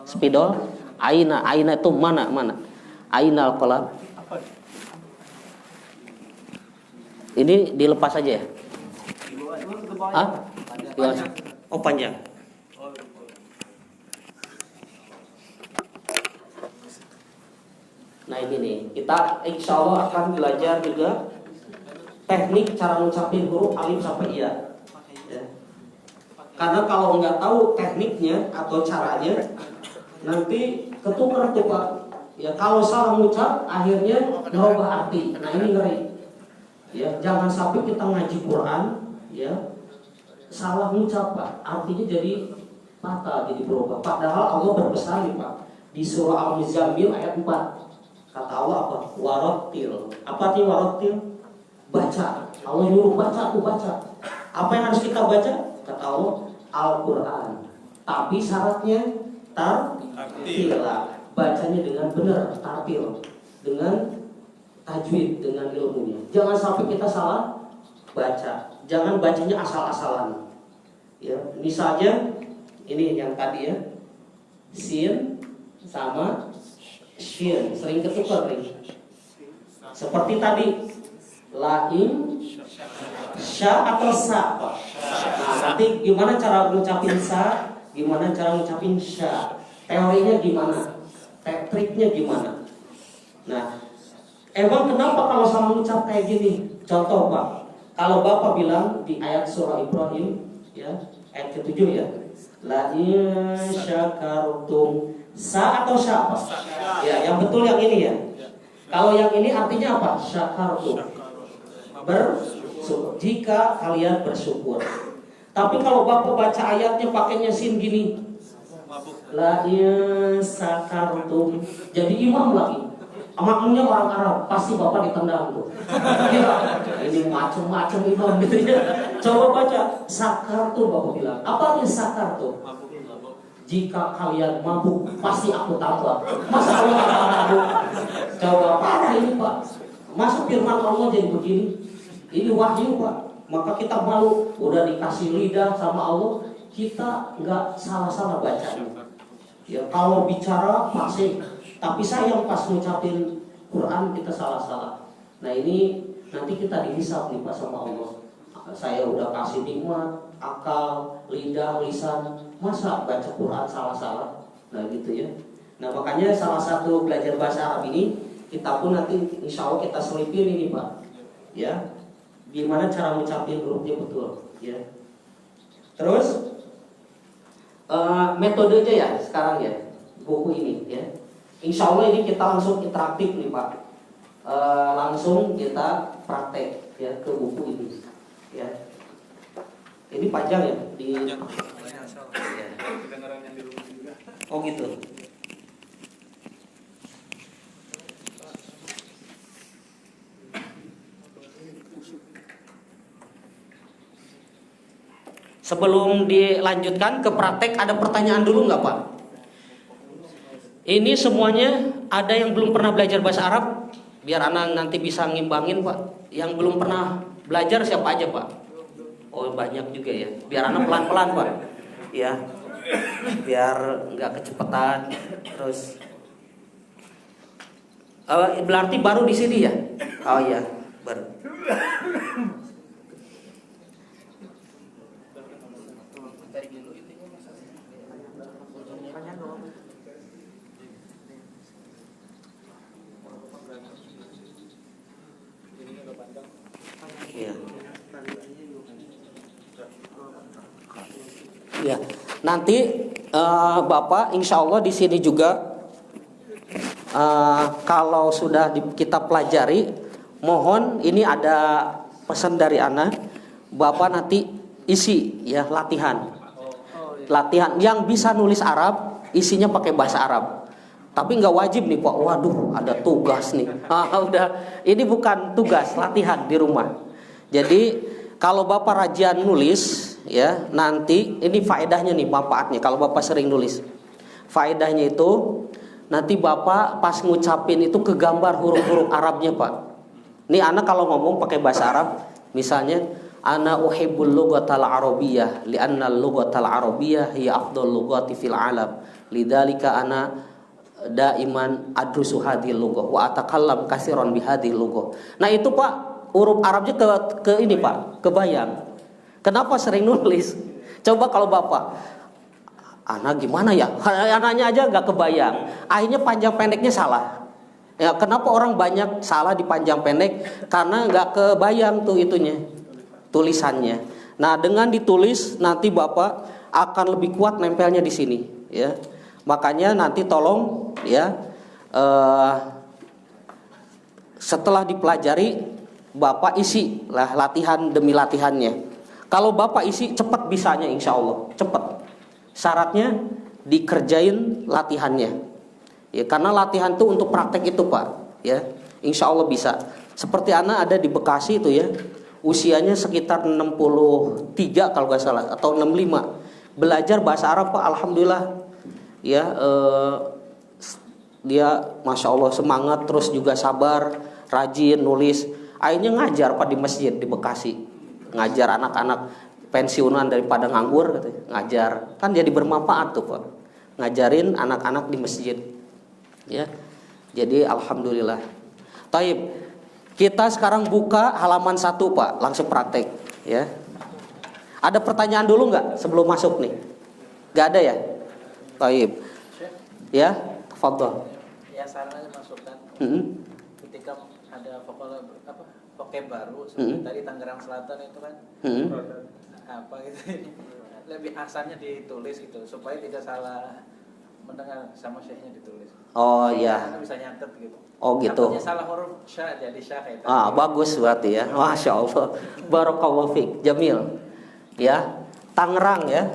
spidol, aina itu mana? Ainal qalam. Ini dilepas aja ya? Ah? Oh panjang. Nah ini nih, kita insya Allah akan belajar juga teknik cara ngucapin huruf alif sampai iya. Ya. Karena kalau nggak tahu tekniknya atau caranya, nanti ketukar tuh Pak. Ya kalau salah ngucap, akhirnya merubah arti. Nah ini ngeri. Ya jangan sampai kita ngaji Quran, ya salah ngucap Pak, artinya jadi patah, jadi berubah. Padahal Allah berpesan nih Pak di surah Al-Muzammil ayat 4. Kata Allah apa? Warattil. Apa artinya warattil? Baca. Allah nyuruh baca, tuh baca. Apa yang harus kita baca? Kata Allah Al-Quran. Tapi syaratnya tartil. Bacanya dengan benar, tartil, dengan tajwid, dengan ilmunya. Jangan sampai kita salah baca. Jangan bacanya asal-asalan. Ya, misalnya ini yang tadi ya, sin sama shin sering ketukar nih. Seperti tadi lain sya atau sa Pak. Nah, nanti gimana cara ngucapin sa, gimana cara ngucapin sya, teorinya gimana, triknya gimana. Nah, emang kenapa kalau sama ngucap kayak gini? Contoh Pak, kalau Bapak bilang di ayat surah Ibrahim ya, ayat ke-7 ya, la in syakartum, sa atau sya Pak? Ya, yang betul yang ini ya. Kalau yang ini artinya apa? Syakartum, bersyukur. Jika kalian bersyukur. Tapi kalau Bapak baca ayatnya pakainya sin gini, la in syakartum, jadi imam lagi. Makmumnya orang Arab, pasti Bapak ditendang tuh. Ya, ini macam-macam imam gitu ya. Coba baca sakar tuh, Bapak bilang. Apa artinya sakar tuh? Jika kalian mabuk, pasti aku tambah. Masa Allah nggak mabuk? Coba parah ini Pak. Masa firman Allah jadi begini? Ini wahyu Pak. Maka kita malu. Udah dikasih lidah sama Allah, kita nggak salah-salah baca. Ya kalau bicara fasih, tapi sayang pas ngucapin Quran kita salah-salah. Nah ini nanti kita dihisab nih Pak sama Allah. Saya udah kasih nikmat, akal, lidah, lisan, masa baca Quran salah-salah? Nah gitu ya. Nah makanya salah satu belajar bahasa Arab ini kita pun nanti insya Allah kita selipin ini Pak. Ya, gimana cara ngucapin hurufnya betul? Ya. Terus metodenya ya sekarang ya buku ini ya. Insya Allah ini kita langsung interaktif nih Pak. Langsung kita praktek ya ke buku ini. Ya. Ini panjang ya di. Ya. Oh gitu. Sebelum dilanjutkan ke praktek, ada pertanyaan dulu nggak Pak? Ini semuanya ada yang belum pernah belajar bahasa Arab? Biar anak nanti bisa ngimbangin Pak. Yang belum pernah belajar siapa aja Pak? Oh banyak juga ya. Biar anak pelan-pelan Pak. Ya, biar nggak kecepatan. Terus berarti baru di sini ya? Oh iya, baru. Ya, nanti Bapak insya Allah di sini juga kalau sudah kita pelajari, mohon ini ada pesan dari Ana, Bapak nanti isi ya latihan. Latihan yang bisa nulis Arab, isinya pakai bahasa Arab. Tapi nggak wajib nih Pak. Waduh, ada tugas nih. Udah, ini bukan tugas, latihan di rumah. Jadi kalau Bapak rajin nulis, ya nanti ini faedahnya nih, manfaatnya. Kalau Bapak sering nulis, faedahnya itu nanti Bapak pas ngucapin itu kegambar huruf-huruf Arabnya Pak. Nih anak kalau ngomong pakai bahasa Arab, misalnya ana uhibbul lughatal arabiyyah li'anna al-lughatal arabiyyah hiya afdal lughati fil alam. Lidzalika ana daiman adrusu hadhil lughah wa atakallam katsiran bi hadhil lughah. Nah itu Pak, huruf Arabnya ke ini Pak, kebayang. Kenapa sering nulis? Coba kalau Bapak, anak gimana ya? Anaknya aja gak kebayang. Akhirnya panjang pendeknya salah. Ya, kenapa orang banyak salah di panjang pendek? Karena gak kebayang tuh itunya, tulisannya. Nah dengan ditulis nanti Bapak akan lebih kuat nempelnya di sini. Ya, makanya nanti tolong ya setelah dipelajari Bapak isi lah latihan demi latihannya. Kalau Bapak isi cepat bisanya, insya Allah cepat. Syaratnya dikerjain latihannya. Ya, karena latihan itu untuk praktek itu Pak. Ya, insya Allah bisa. Seperti anak ada di Bekasi itu ya, usianya sekitar 63 kalau nggak salah atau 65. Belajar bahasa Arab Pak, alhamdulillah. Ya, dia masya Allah semangat, terus juga sabar, rajin nulis. Akhirnya ngajar Pak di masjid di Bekasi. Ngajar anak-anak pensiunan daripada nganggur katanya. Ngajar, kan jadi bermanfaat tuh Pak. Ngajarin anak-anak di masjid. Ya. Jadi alhamdulillah. Taib. Kita sekarang buka halaman 1 Pak, langsung praktek ya. Ada pertanyaan dulu nggak sebelum masuk nih? Nggak ada ya? Taib. Ya, tafadhol. Ya sarannya masukkan. Ketika ada vokab baru seperti tadi Tangerang Selatan itu kan apa gitu, lebih asalnya ditulis gitu supaya tidak salah mendengar sama syekhnya ditulis. Oh iya. Karena bisa nyatet gitu. Oh gitu. Takutnya salah huruf syah jadi syah kayak Bagus berarti ya. Masya Allah. Barakallahu fiik. Jamil. Ya. Tangerang ya.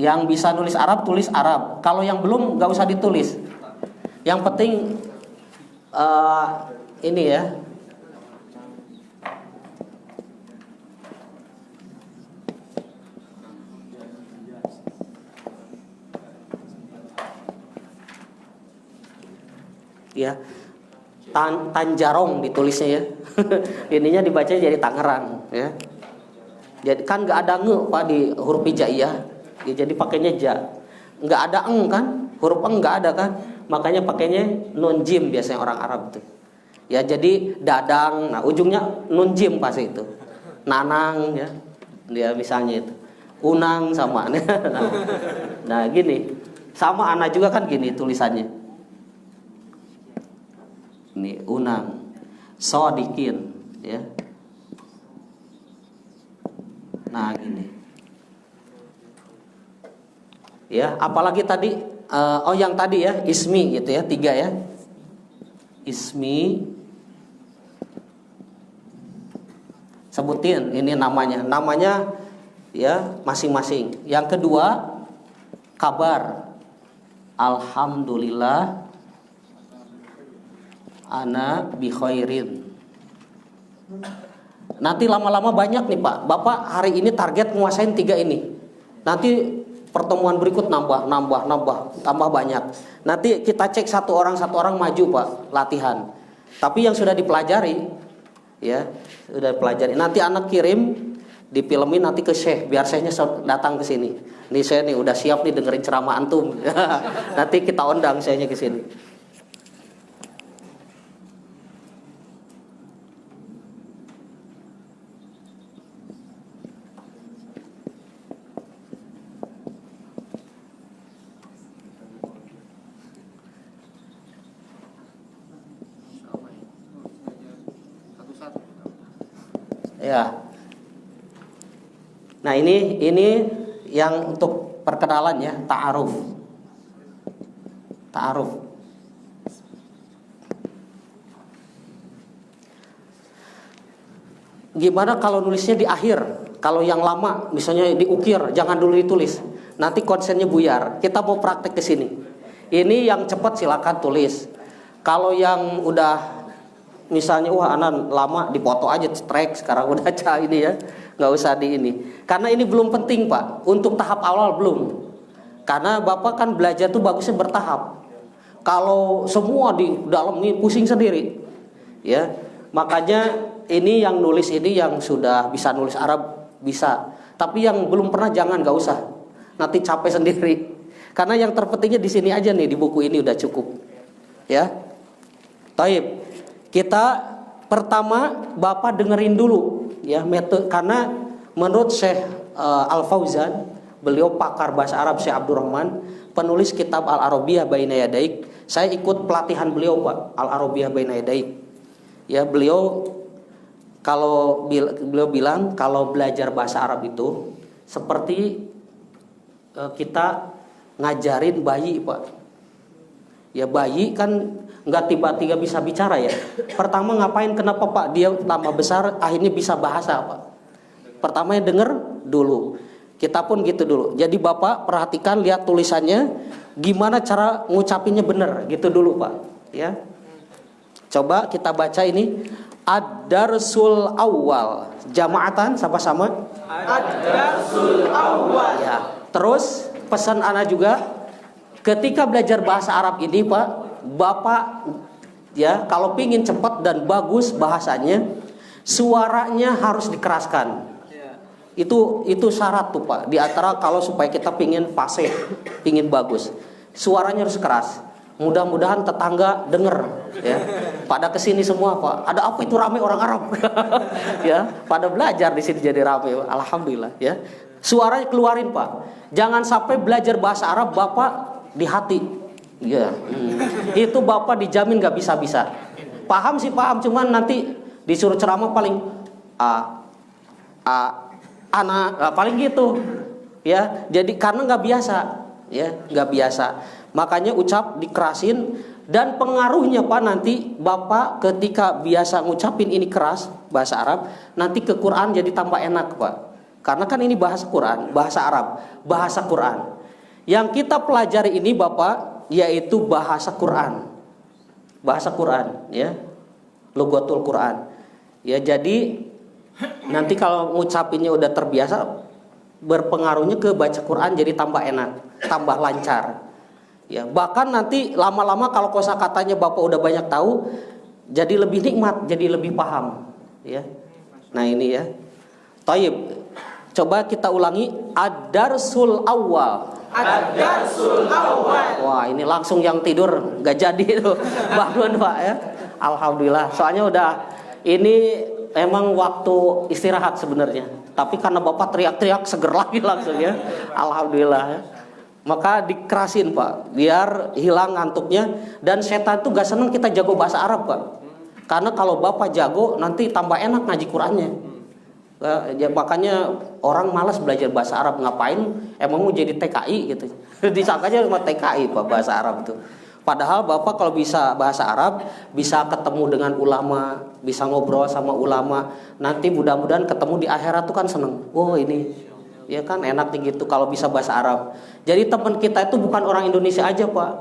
Yang bisa nulis Arab tulis Arab. Kalau yang belum nggak usah ditulis. Yang penting ini ya. Ya, Tanjarong ditulisnya ya. Ininya dibaca jadi Tangerang ya. Jadi kan nggak ada nge Pak di huruf hijaiyah ya, jadi pakainya ja. Nggak ada eng kan, huruf eng nggak ada kan, makanya pakainya nun jim biasanya orang Arab tuh ya. Jadi dadang, nah ujungnya nun jim pasti itu. Nanang ya, dia misalnya itu unang sama. Nah gini, sama anak juga kan gini tulisannya. Ini unang, sodikin, ya. Nah gini, ya. Apalagi tadi, yang tadi ya, ismi gitu ya, 3 ya, ismi. Sebutin ini namanya ya masing-masing. Yang kedua, kabar, alhamdulillah. Ana bi khairin. Nanti lama-lama banyak nih Pak. Bapak hari ini target nguasain 3 ini. Nanti pertemuan berikut nambah tambah banyak. Nanti kita cek satu orang maju Pak latihan. Tapi yang sudah dipelajari ya, sudah dipelajari. Nanti anak kirim difilmin nanti ke Syekh biar Syekhnya datang ke sini. Nih saya nih udah siap nih dengerin ceramah antum. Nanti kita undang Syekhnya ke sini. Ya. Nah ini yang untuk perkenalan ya, ta'aruf. ta'aruf. Gimana kalau nulisnya di akhir? Kalau yang lama misalnya diukir, jangan dulu ditulis. Nanti konsennya buyar. Kita mau praktek ke sini. Ini yang cepat silakan tulis. Kalau yang udah misalnya wah anan lama dipoto aja strike sekarang udah ini ya. Nggak usah di ini. Karena ini belum penting, Pak. Untuk tahap awal belum. Karena Bapak kan belajar tuh bagusnya bertahap. Kalau semua di dalam ini pusing sendiri. Ya. Makanya ini yang nulis ini yang sudah bisa nulis Arab bisa. Tapi yang belum pernah jangan, nggak usah. Nanti capek sendiri. Karena yang terpentingnya di sini aja nih, di buku ini udah cukup. Ya. Taib. Kita pertama Bapak dengerin dulu ya metode, karena menurut Syekh Al-Fauzan, beliau pakar bahasa Arab, Syekh Abdurrahman, penulis kitab Al-Arabiyah Baina Yadaik. Saya ikut pelatihan beliau, Pak, Al-Arabiyah Baina Yadaik. Ya, beliau bilang kalau belajar bahasa Arab itu seperti kita ngajarin bayi, Pak. Ya, bayi kan nggak tiba-tiba bisa bicara ya. Pertama ngapain, kenapa Pak dia tambah besar akhirnya bisa bahasa, Pak? Pertama yang denger dulu. Kita pun gitu dulu. Jadi Bapak perhatikan, lihat tulisannya, gimana cara ngucapinnya bener gitu dulu, Pak. Ya. Coba kita baca ini. Ad-darsul awal. Jamaatan sama-sama. Ad-darsul awal. Ya. Terus pesan ana juga, ketika belajar bahasa Arab ini, Pak, Bapak ya kalau pingin cepat dan bagus bahasanya, suaranya harus dikeraskan. Itu syarat tuh, Pak. Di antara kalau supaya kita pingin fasih, pingin bagus, suaranya harus keras. Mudah-mudahan tetangga denger ya. Pada kesini semua, Pak. Ada apa itu ramai orang Arab? Ya, pada belajar di sini jadi ramai. Alhamdulillah ya. Suaranya keluarin, Pak. Jangan sampai belajar bahasa Arab Bapak di hati. Ya. Itu Bapak dijamin gak bisa-bisa. Paham sih paham, cuman nanti disuruh ceramah paling anak paling gitu. Ya, jadi karena nggak biasa, ya, nggak biasa. Makanya ucap dikerasin, dan pengaruhnya Pak nanti Bapak ketika biasa ngucapin ini keras bahasa Arab, nanti ke Quran jadi tambah enak, Pak. Karena kan ini bahasa Quran, bahasa Arab, bahasa Quran. Yang kita pelajari ini Bapak yaitu bahasa Quran. Bahasa Quran, ya. Lugatul Quran. Ya, jadi nanti kalau ngucapinnya udah terbiasa, berpengaruhnya ke baca Quran jadi tambah enak, tambah lancar. Ya, bahkan nanti lama-lama kalau kosakatanya Bapak udah banyak tahu, jadi lebih nikmat, jadi lebih paham, ya. Nah, ini ya. Thayyib. Coba kita ulangi ad-darsul awal. Ad-darsul awal. Wah, ini langsung yang tidur gak jadi itu. Bangun, Pak ya. Alhamdulillah. Soalnya udah ini emang waktu istirahat sebenarnya. Tapi karena Bapak teriak-teriak seger lagi langsung ya. Alhamdulillah ya. Maka dikerasin, Pak, biar hilang ngantuknya. Dan setan itu gak seneng kita jago bahasa Arab, Pak. Karena kalau Bapak jago nanti tambah enak ngaji Qurannya. Ya, makanya orang malas belajar bahasa Arab. Ngapain? Emang mau jadi TKI gitu. Disangkanya cuma TKI, Pak, bahasa Arab itu. Padahal Bapak kalau bisa bahasa Arab, bisa ketemu dengan ulama, bisa ngobrol sama ulama. Nanti mudah-mudahan ketemu di akhirat tuh kan seneng. Oh, ini ya kan enak nih gitu kalau bisa bahasa Arab. Jadi teman kita itu bukan orang Indonesia aja, Pak.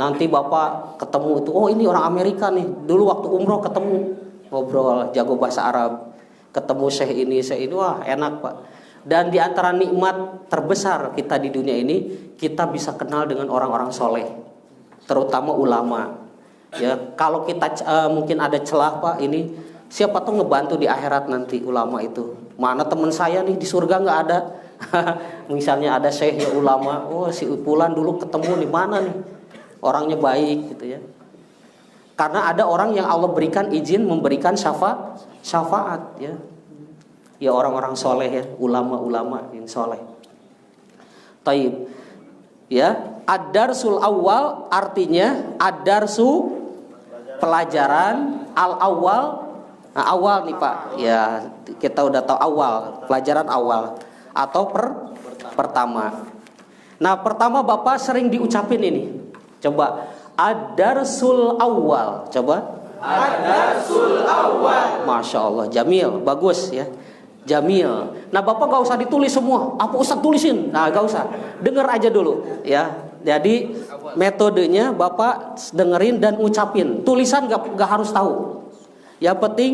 Nanti Bapak ketemu itu, oh ini orang Amerika nih. Dulu waktu umroh ketemu, ngobrol, jago bahasa Arab. Ketemu syekh ini, wah enak, Pak. Dan di antara nikmat terbesar kita di dunia ini, kita bisa kenal dengan orang-orang soleh, terutama ulama. Ya, kalau kita mungkin ada celah, Pak, ini siapa tuh ngebantu di akhirat nanti ulama itu. Mana teman saya nih di surga nggak ada. Misalnya ada syekhnya ulama, oh si Upulan dulu ketemu di mana nih, orangnya baik gitu ya. Karena ada orang yang Allah berikan izin memberikan syafaat ya. Ya orang-orang soleh ya, ulama-ulama yang soleh. Taib. Ya, ad-darsul awal artinya ad-darsu pelajaran, al-awal. Nah, awal nih, Pak. Ya, kita udah tahu awal, pelajaran awal atau pertama. Nah, pertama Bapak sering diucapin ini. Coba Ad-darsul awal. Coba. Ad-darsul awal. Masya Allah, jamil, bagus ya. Jamil. Nah, Bapak gak usah ditulis semua. Apa Ustaz tulisin? Nah, gak usah. Dengar aja dulu ya. Jadi metodenya Bapak dengerin dan ngucapin. Tulisan gak harus tahu. Yang penting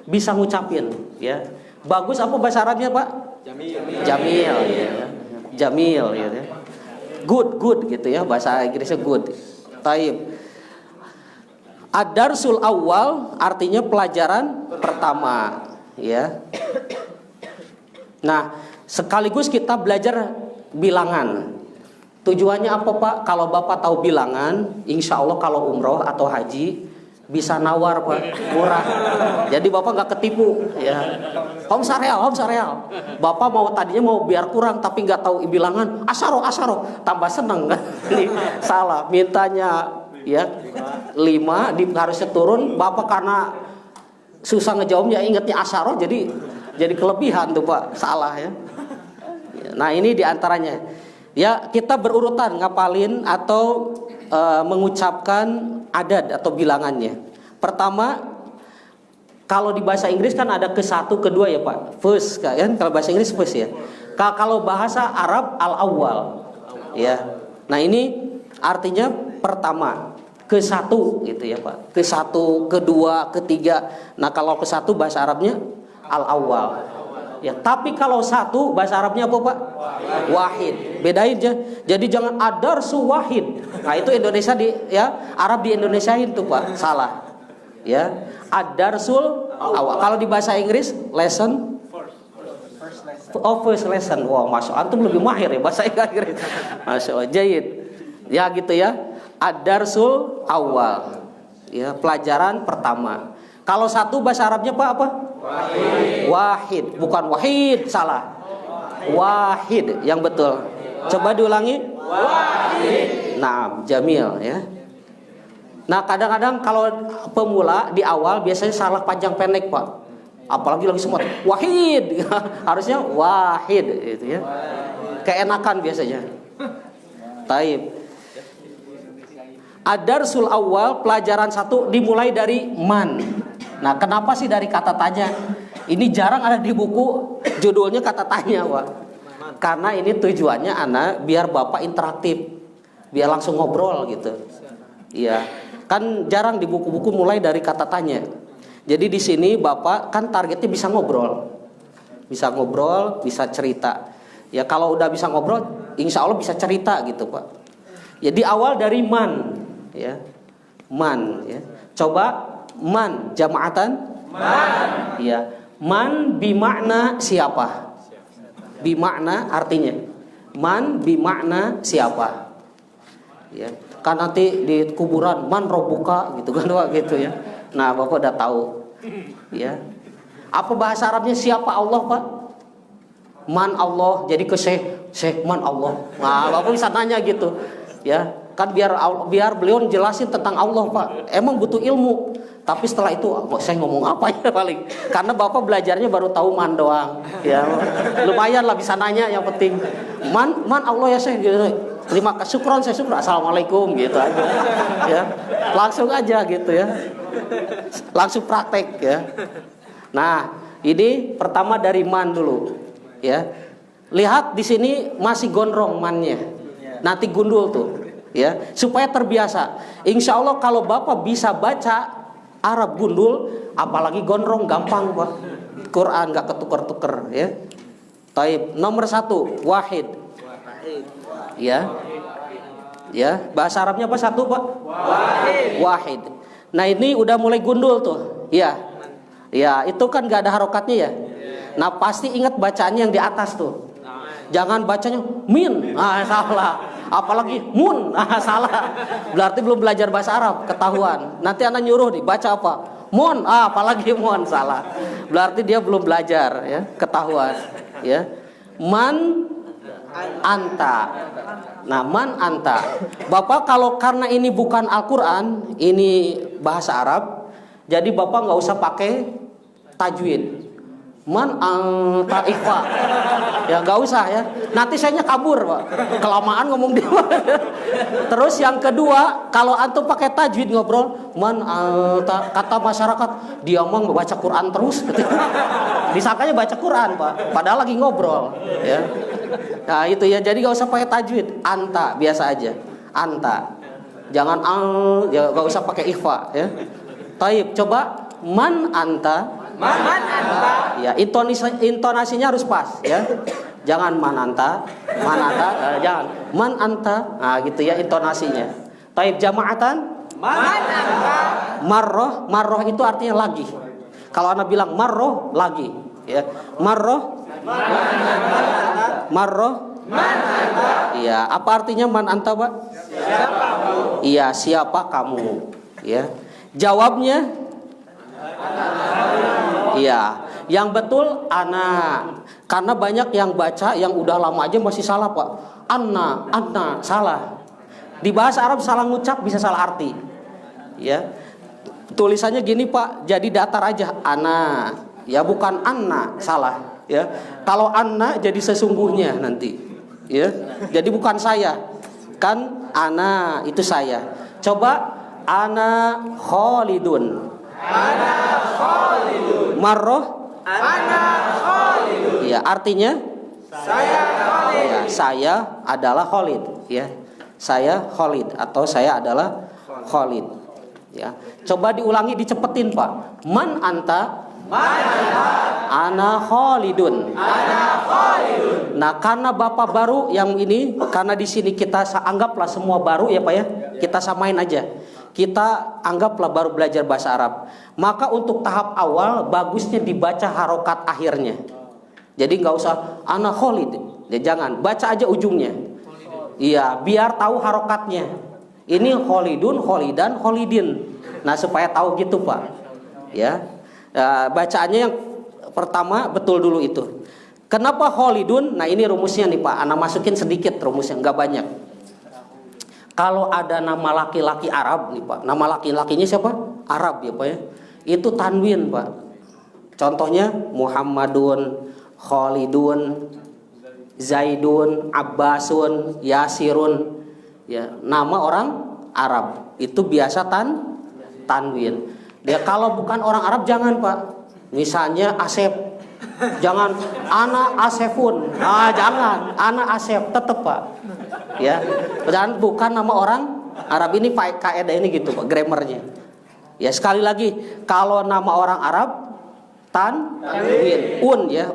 bisa ngucapin ya. Bagus apa bahasa Arabnya, Pak? Jamil. Jamil ya. Jamil ya. Good gitu ya, bahasa Inggrisnya good. Taib. Ad-darsul awal artinya pelajaran pertama ya. Nah, sekaligus kita belajar bilangan. Tujuannya apa, Pak? Kalau Bapak tahu bilangan, insya Allah kalau umroh atau haji bisa nawar, Pak, murah. Jadi Bapak nggak ketipu ya. Om sareal. Bapak tadinya mau biar kurang tapi nggak tahu bilangan, asaro, tambah seneng kan? Ini salah, mintanya ya 5 harusnya turun. Bapak karena susah ngejawabnya ingetnya asaro, jadi kelebihan tuh, Pak, salah ya. Nah, ini diantaranya ya, kita berurutan ngapalin atau mengucapkan adad atau bilangannya. Pertama, kalau di bahasa Inggris kan ada ke-1, ke-2 ya, Pak. First kan, kalau bahasa Inggris first ya. Kalau bahasa Arab al-awwal ya. Nah, ini artinya pertama, ke-1 gitu ya, Pak. Ke-1, ke-2, ke-3. Nah, kalau ke-1 bahasa Arabnya al-awwal. Ya, tapi kalau 1 bahasa Arabnya apa, Pak? Wahid. Bedain aja. Jadi jangan ad-darsu wahid. Nah, itu Indonesia Arab di Indonesiain tuh, Pak. Salah. Ya. Ad-darsul awal. Kalau di bahasa Inggris lesson first lesson. Wah, Masya Allah, antum lebih mahir ya bahasa Inggris. Masya Allah, jayid. Ya gitu ya. Ad-darsul awal. Ya, pelajaran pertama. Kalau 1 bahasa Arabnya, Pak, apa? Wahid, bukan wahid, salah. Wahid yang betul. Coba diulangi. Wahid. Nah, jamil ya. Nah, kadang-kadang kalau pemula di awal biasanya salah panjang pendek, Pak. Apalagi lagi semua wahid. Harusnya wahid itu ya. Keenakan biasanya. Taib. Ad-darsul awal, pelajaran 1 dimulai dari man. Nah, kenapa sih dari kata tanya? Ini jarang ada di buku judulnya kata tanya, Pak. Karena ini tujuannya biar Bapak interaktif, biar langsung ngobrol gitu. Iya, kan jarang di buku-buku mulai dari kata tanya. Jadi di sini Bapak kan targetnya bisa ngobrol, bisa cerita. Ya kalau udah bisa ngobrol, insya Allah bisa cerita gitu, Pak. Jadi awal dari man, ya, man. Ya. Coba. Man jama'atan? Man. Ya. Man bimakna siapa? Bimakna artinya. Man bimakna siapa? Ya. Kan nanti di kuburan man robuka gitu kan, Pak, gitu ya. Nah, Bapak udah tahu. Ya. Apa bahasa Arabnya siapa Allah, Pak? Man Allah. Jadi ke Syekh man Allah. Nah, Bapak bisa nanya gitu. Ya. Kan biar beliau jelasin tentang Allah, Pak. Emang butuh ilmu. Tapi setelah itu saya ngomong apa ya paling. Karena Bapak belajarnya baru tahu man doang. Ya, lumayan lah bisa nanya, yang penting. Man Allah ya saya gitu. Terima kasih, syukron, saya syukur. Assalamualaikum gitu aja. Ya. Langsung aja gitu ya. Langsung praktek ya. Nah, ini pertama dari man dulu. Ya. Lihat di sini masih gondrong mannya. Nanti gundul tuh. Ya, supaya terbiasa. Insya Allah kalau Bapak bisa baca Arab gundul, apalagi gondrong gampang, Pak. Quran gak ketuker-tuker ya. Taib. Nomor 1 wahid. Ya. Ya, bahasa Arabnya apa 1, Pak? Wahid. Nah, ini udah mulai gundul tuh. Ya. Ya, itu kan gak ada harokatnya ya. Nah, pasti ingat bacaannya yang di atas tuh. Jangan bacanya min. Salah. Apalagi mun, salah. Berarti belum belajar bahasa Arab, ketahuan. Nanti anak nyuruh nih, baca apa? Mun, apalagi mun, salah. Berarti dia belum belajar, ya, ketahuan. Ya, man anta. Nah, man anta. Bapak kalau karena ini bukan Al-Quran, ini bahasa Arab, jadi Bapak nggak usah pakai tajwid. Man anta ikhfa. Ya nggak usah ya. Nanti sayanya kabur Pak. Kelamaan ngomong dia. Terus yang kedua, kalau antum pakai tajwid ngobrol, kata masyarakat dia mau baca Quran terus. Disangkanya baca Quran Pak. Padahal lagi ngobrol. Ya. Nah itu ya. Jadi nggak usah pakai tajwid. Anta biasa aja. Anta. Jangan ya nggak usah pakai ikhfa ya. Taib. Coba man anta. Man anta. Ya, intonasinya harus pas ya. Jangan man anta, jangan man anta. Nah, gitu ya intonasinya. Taib jama'atan man anta. Marroh itu artinya lagi. Kalau Anda bilang marroh lagi ya. Marroh man anta. Iya, apa artinya man anta, Pak? Siapa kamu? Iya, siapa kamu? Ya. Jawabnya iya, yang betul ana. Karena banyak yang baca yang udah lama aja masih salah Pak. Anna, salah. Di bahasa Arab salah ngucap bisa salah arti. Ya. Tulisannya gini Pak, jadi datar aja ana. Ya bukan anna, salah. Ya. Kalau anna jadi sesungguhnya nanti. Ya. Jadi bukan saya. Kan ana itu saya. Coba ana Khalidun. Marroh ya artinya saya adalah Khalid ya. Saya Khalid atau saya adalah Khalid ya. Coba diulangi dicepetin Pak. Man anta? Ana Khalidun. Nah, karena Bapak baru yang ini, karena di sini kita anggaplah semua baru ya Pak ya. Kita samain aja. Kita anggaplah baru belajar bahasa Arab. Maka untuk tahap awal bagusnya dibaca harokat akhirnya. Jadi nggak usah ana Khalid. Ya, jangan, baca aja ujungnya. Iya, biar tahu harokatnya. Ini Khalidun, Khalidan, Khalidin. Nah, supaya tahu gitu Pak. Ya, bacaannya yang pertama betul dulu itu. Kenapa Khalidun? Nah, ini rumusnya nih Pak. Ana masukin sedikit rumusnya, nggak banyak. Kalau ada nama laki-laki Arab nih Pak, nama laki-lakinya siapa? Arab ya Pak ya. Itu tanwin Pak. Contohnya Muhammadun, Khalidun, Zaidun, Abbasun, Yasirun. Ya, nama orang Arab itu biasa tanwin. Dia kalau bukan orang Arab jangan Pak. Misalnya Asep, jangan ana Asefun. Jangan, ana Asep tetap Pak. Ya, dan bukan nama orang Arab. Ini kaidah ini gitu Pak, grammarnya. Ya sekali lagi, kalau nama orang Arab tanwin, ya,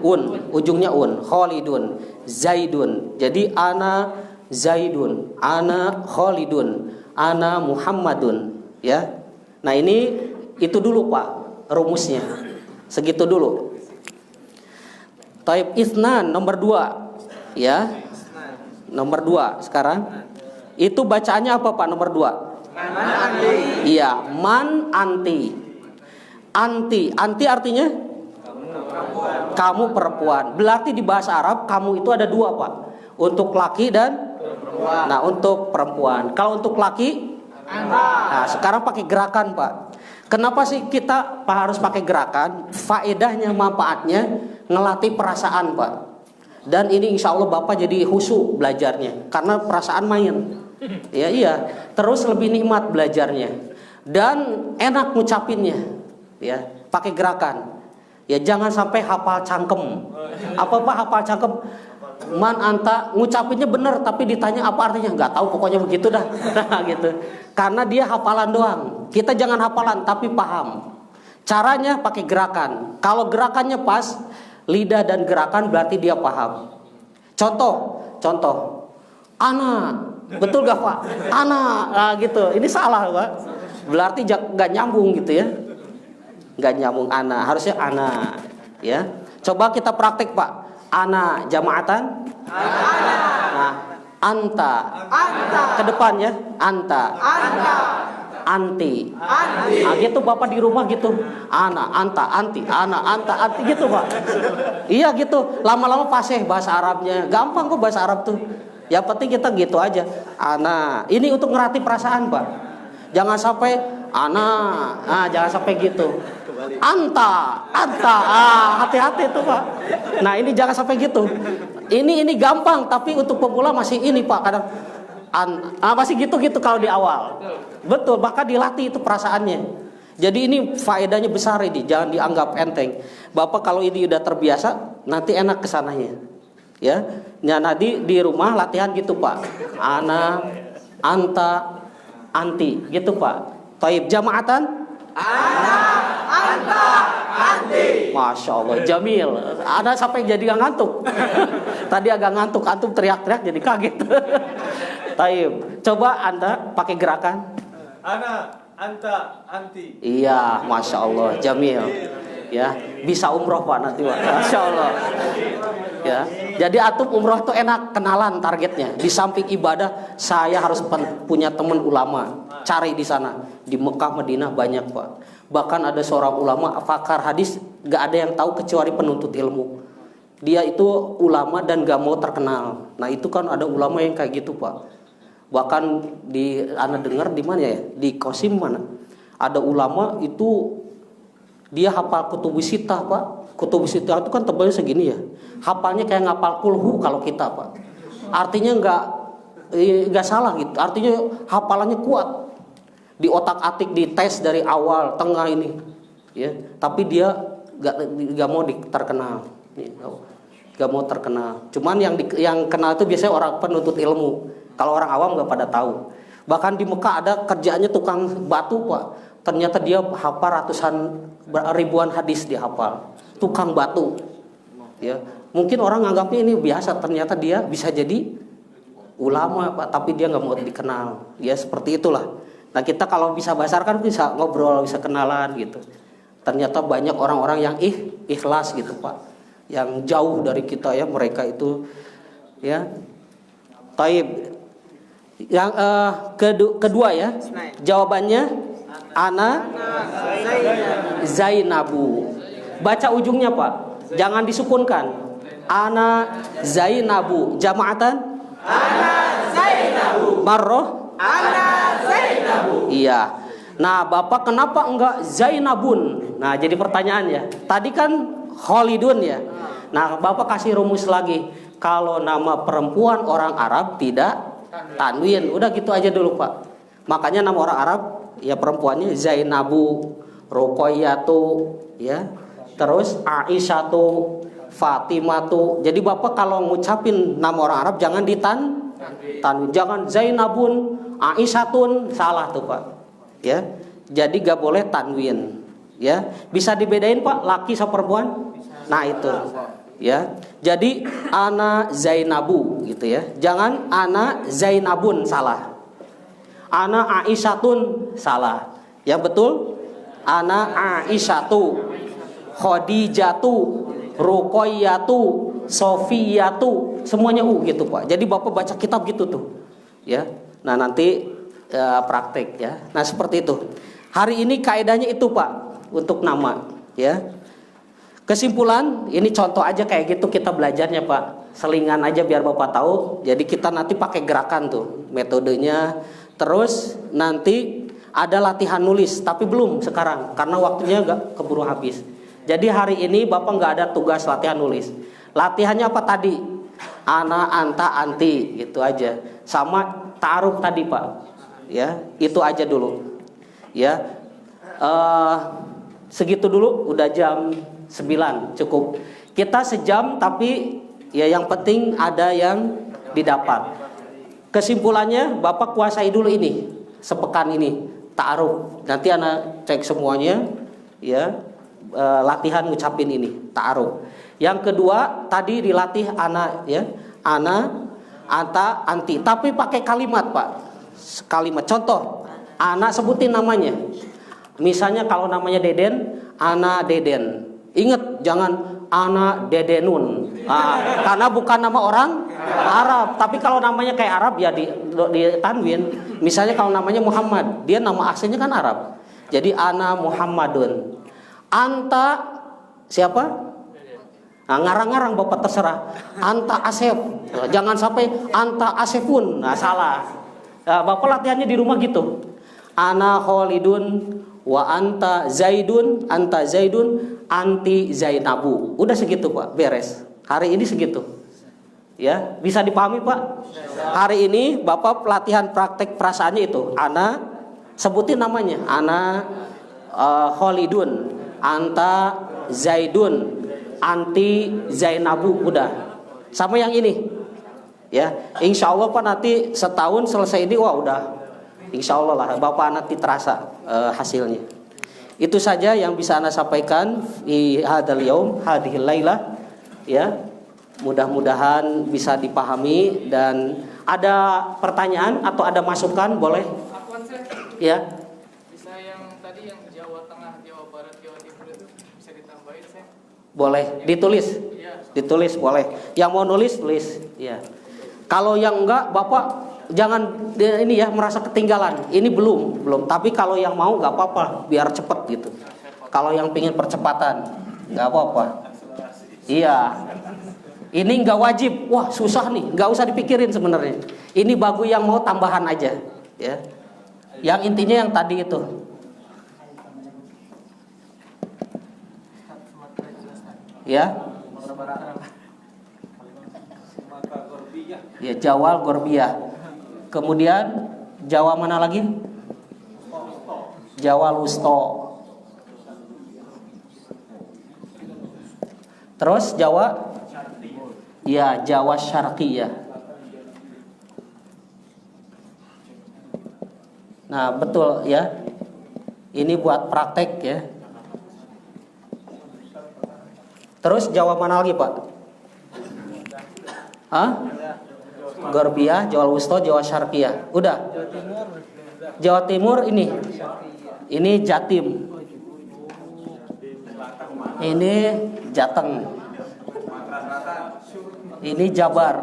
ujungnya Khalidun, Zaidun. Jadi ana Zaidun, ana Khalidun, ana Muhammadun, ya. Nah, ini itu dulu Pak rumusnya. Segitu dulu. Taib isnan nomor 2. Ya. Nomor 2 sekarang. Itu bacaannya apa Pak nomor 2? Man anti. Iya, man anti. Anti artinya kamu perempuan. Berarti di bahasa Arab kamu itu ada 2 Pak. Untuk laki dan perempuan. Nah, untuk perempuan. Kalau untuk laki nah, sekarang pakai gerakan Pak. Kenapa sih kita harus pakai gerakan? Faedahnya, manfaatnya ngelatih perasaan Pak. Dan ini insya Allah Bapak jadi khusyuk belajarnya. Karena perasaan main. Iya. Terus lebih nikmat belajarnya. Dan enak ngucapinnya. Ya, pakai gerakan. Ya jangan sampai hafal cangkem. Apa hafal cangkem? Man anta, ngucapinnya bener tapi ditanya apa artinya? Nggak tahu, pokoknya begitu dah. Nah, gitu. Karena dia hafalan doang. Kita jangan hafalan tapi paham. Caranya pakai gerakan. Kalau gerakannya pas, lidah dan gerakan berarti dia paham. Contoh. Ana, betul gak Pak? Ana, nah, gitu. Ini salah Pak. Berarti gak nyambung gitu ya. Gak nyambung ana, harusnya ana. Ya. Coba kita praktek Pak. Ana jamaatan. Ana. Nah, anta. Ke depan ya. Anta. Anti. Nah, gitu Bapak di rumah gitu. Ana, anta, anti, ana, anta, anti gitu Pak. Iya gitu. Lama-lama fasih bahasa Arabnya. Gampang kok bahasa Arab tuh. Yang penting kita gitu aja. Ana. Ini untuk ngelatih perasaan Pak. Jangan sampai ana. Nah, jangan sampai gitu. Anta. Hati-hati tuh Pak. Nah ini jangan sampai gitu. Ini gampang, tapi untuk pemula masih ini Pak. Kadang masih gitu-gitu kalau di awal. Betul, maka dilatih itu perasaannya. Jadi ini faedahnya besar ini, jangan dianggap enteng. Bapak kalau ini udah terbiasa, nanti enak kesananya. Ya, nanti di rumah latihan gitu Pak. Ana, anta, anti, gitu Pak. Taib jamaatan. Ana, anta, anti. Masya Allah, jamil. Ada sampai jadi gak ngantuk. Tadi agak ngantuk, antum teriak-teriak jadi kaget. Taib, coba Anda pakai gerakan. Ana, anta, anti. Iya, Masya Allah, jamil. Ya, bisa umroh Pak nanti Pak. Masya Allah. Ya, jadi antum umroh tuh enak, kenalan targetnya. Di samping ibadah, saya harus punya teman ulama. Cari di sana, di Mekah, Madinah banyak Pak. Bahkan ada seorang ulama pakar hadis, gak ada yang tahu kecuali penuntut ilmu. Dia itu ulama dan gak mau terkenal. Nah itu kan ada ulama yang kayak gitu Pak. Bahkan Anda dengar di mana ya? Di Qasim mana? Ada ulama itu dia hafal kutubus sittah Pak. Kutubus sittah itu kan tebalnya segini ya. Hafalnya kayak ngapal kulhu kalau kita Pak. Artinya nggak salah gitu. Artinya hafalannya kuat. Di otak-atik, di tes dari awal, tengah ini. Ya, tapi dia nggak mau terkenal. Gak mau terkenal. Cuman yang kenal itu biasanya orang penuntut ilmu. Kalau orang awam gak pada tahu. Bahkan di Mekah ada kerjaannya tukang batu Pak. Ternyata dia hafal ribuan hadis dia hafal. Tukang batu. Ya, mungkin orang nganggapnya ini biasa. Ternyata dia bisa jadi ulama Pak. Tapi dia gak mau dikenal. Ya seperti itulah. Nah kita kalau bisa basarkan bisa ngobrol, bisa kenalan gitu. Ternyata banyak orang-orang yang ikhlas gitu Pak. Yang jauh dari kita ya, mereka itu ya. Taib. Yang kedua ya, jawabannya ana Zainabu. Baca ujungnya Pak, jangan disukunkan. Ana Zainabu. Jamaatan ana Zainabu. Marroh ana Zainabu. Iya. Nah Bapak kenapa enggak Zainabun? Nah jadi pertanyaannya, tadi kan Khalidun ya. Nah Bapak kasih rumus lagi. Kalau nama perempuan orang Arab tidak tanwin. Udah gitu aja dulu Pak. Makanya nama orang Arab ya perempuannya Zainabu, Ruqayyatu ya. Terus Aisyatu, Fatimatu. Jadi Bapak kalau ngucapin nama orang Arab jangan tanwin. Jangan Zainabun, Aisyatun, salah tuh Pak. Ya. Jadi gak boleh tanwin. Ya. Bisa dibedain Pak laki sama perempuan? Nah itu. Ya. Jadi ana Zainabu gitu ya. Jangan ana Zainabun, salah. Ana Aisyatun, salah. Yang betul ana Aisyatu, Khadijatu, Ruqayyatu, Sofiyatu, semuanya gitu Pak. Jadi Bapak baca kitab gitu tuh. Ya. Nah, nanti praktek ya. Nah, seperti itu. Hari ini kaidahnya itu Pak untuk nama ya. Kesimpulan, ini contoh aja kayak gitu kita belajarnya Pak. Selingan aja biar Bapak tahu. Jadi kita nanti pakai gerakan tuh metodenya. Terus nanti ada latihan nulis, tapi belum sekarang karena waktunya gak keburu habis. Jadi hari ini Bapak gak ada tugas latihan nulis. Latihannya apa tadi? Ana, anta, anti, gitu aja. Sama ta'aruf tadi Pak. Ya, itu aja dulu. Ya, segitu dulu. Udah jam 9 cukup. Kita sejam tapi ya yang penting ada yang didapat. Kesimpulannya Bapak kuasai dulu ini sepekan ini ta'aruf. Nanti anak cek semuanya ya, latihan ngucapin ini ta'aruf. Yang kedua tadi dilatih ana ya, ana, anta, anti. Tapi pakai kalimat Pak. Kalimat contoh, ana sebutin namanya. Misalnya kalau namanya Deden, ana Deden. Ingat jangan ana Dedenun. Karena bukan nama orang Arab. Tapi kalau namanya kayak Arab ya di tanwin. Misalnya kalau namanya Muhammad, dia nama aslinya kan Arab. Jadi ana Muhammadun. Anta siapa? Nah, ngarang-ngarang Bapak terserah. Anta Asef. Jangan sampai anta Asefun. Nah, salah. Bapak latihannya di rumah gitu. Ana Khalidun wa anta Zaidun, anti Zainabu. Udah segitu Pak, beres. Hari ini segitu. Ya, bisa dipahami Pak? Hari ini Bapak pelatihan praktek perasaannya itu. Ana sebutin namanya. Ana Khalidun, anta Zaidun, anti Zainabu. Udah. Sama yang ini. Ya, insya Allah Pak nanti setahun selesai ini, wah udah. Insya Allah lah Bapak nanti terasa hasilnya. Itu saja yang bisa Anda sampaikan di hadal yaum, hadhil lailah. Ya, mudah-mudahan bisa dipahami. Dan ada pertanyaan atau ada masukan boleh? Afwan Syekh, Ya, bisa yang tadi yang Jawa Tengah, Jawa Barat, Jawa Timur itu bisa ditambahin Syekh? boleh ditulis. Iya. Ditulis boleh. Yang mau nulis tulis. Ya. Kalau yang enggak, Bapak jangan ini ya merasa ketinggalan. Ini belum. Tapi kalau yang mau nggak apa-apa, biar cepet gitu. Kalau yang pingin percepatan, nggak apa-apa. Iya. Ini nggak wajib. Wah susah nih, nggak usah dipikirin sebenarnya. Ini bagus yang mau tambahan aja. Ya. Yang intinya yang tadi itu. Ya. Ya, Jawa Gorbiyah. Kemudian Jawa mana lagi? Jawa Lusto. Terus Jawa? Ya, Jawa Syarqiyah. Nah, betul ya. Ini buat praktek ya. Terus Jawa mana lagi, Pak? Hah? Gorbiyah, Jawa Wusto, Jawa Syarqiyah. Udah. Jawa Timur ini. Ini Jatim. Ini Jateng. Ini Jabar.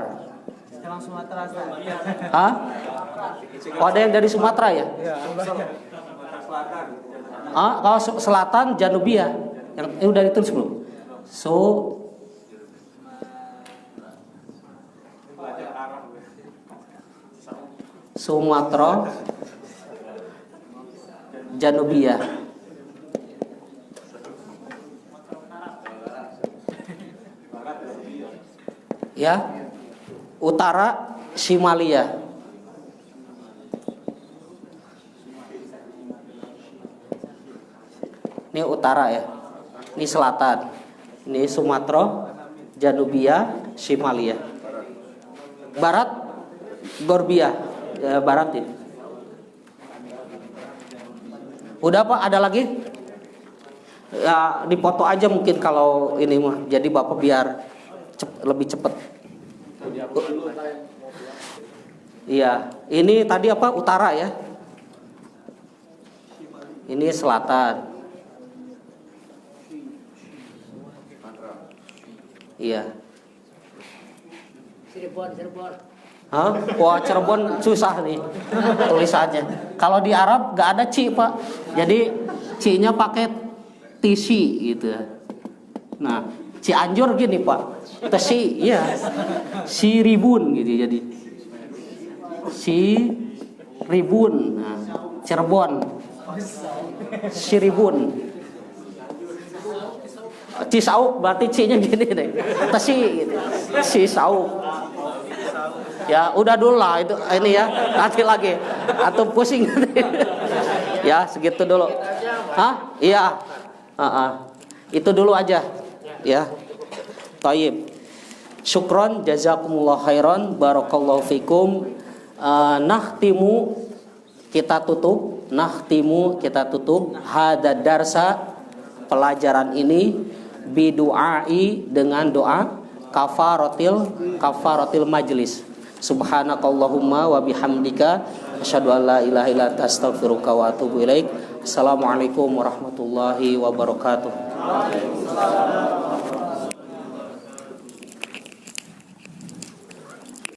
Hah? Oh, ada yang dari Sumatera ya? Ah, kalau selatan Janubia. Yang ini udah ditulis belum? Sumatera Janubia. Ya. Utara Shimalia. Ini utara ya. Ini selatan. Ini Sumatera Janubia, Shimalia. Barat Gorbia. Ya, barat ini. Udah Pak, ada lagi? Ya, dipoto aja mungkin kalau ini mah. Jadi Bapak biar lebih cepat. Iya, ini tadi apa? Utara ya. Ini selatan. Iya. Cirebon. Hah? Wah, Cirebon susah nih tulisannya. Kalau di Arab gak ada ci Pak. Jadi ci-nya pakai tisi gitu. Nah, Cianjur gini Pak. Tesi, iya. Siribun gitu jadi. Siribun. Nah, Cirebon. Siribun. Cisauk berarti ci-nya gini deh. Tesi gitu. Cisauk. Ya udah dulu lah itu ini ya, nanti lagi atau pusing. Ya segitu dulu. Hah? Iya. Itu dulu aja. Ya. Thayyib. Syukron jazakumullah khairan barakallahu fikum. Nahtimu kita tutup hada darsa pelajaran ini bidu'ai dengan doa kafaratil majlis. Subhanakallahumma wa bihamdika asyhadu an la ilaha illa anta astaghfiruka wa atubu ilaik. Assalamualaikum warahmatullahi wabarakatuh.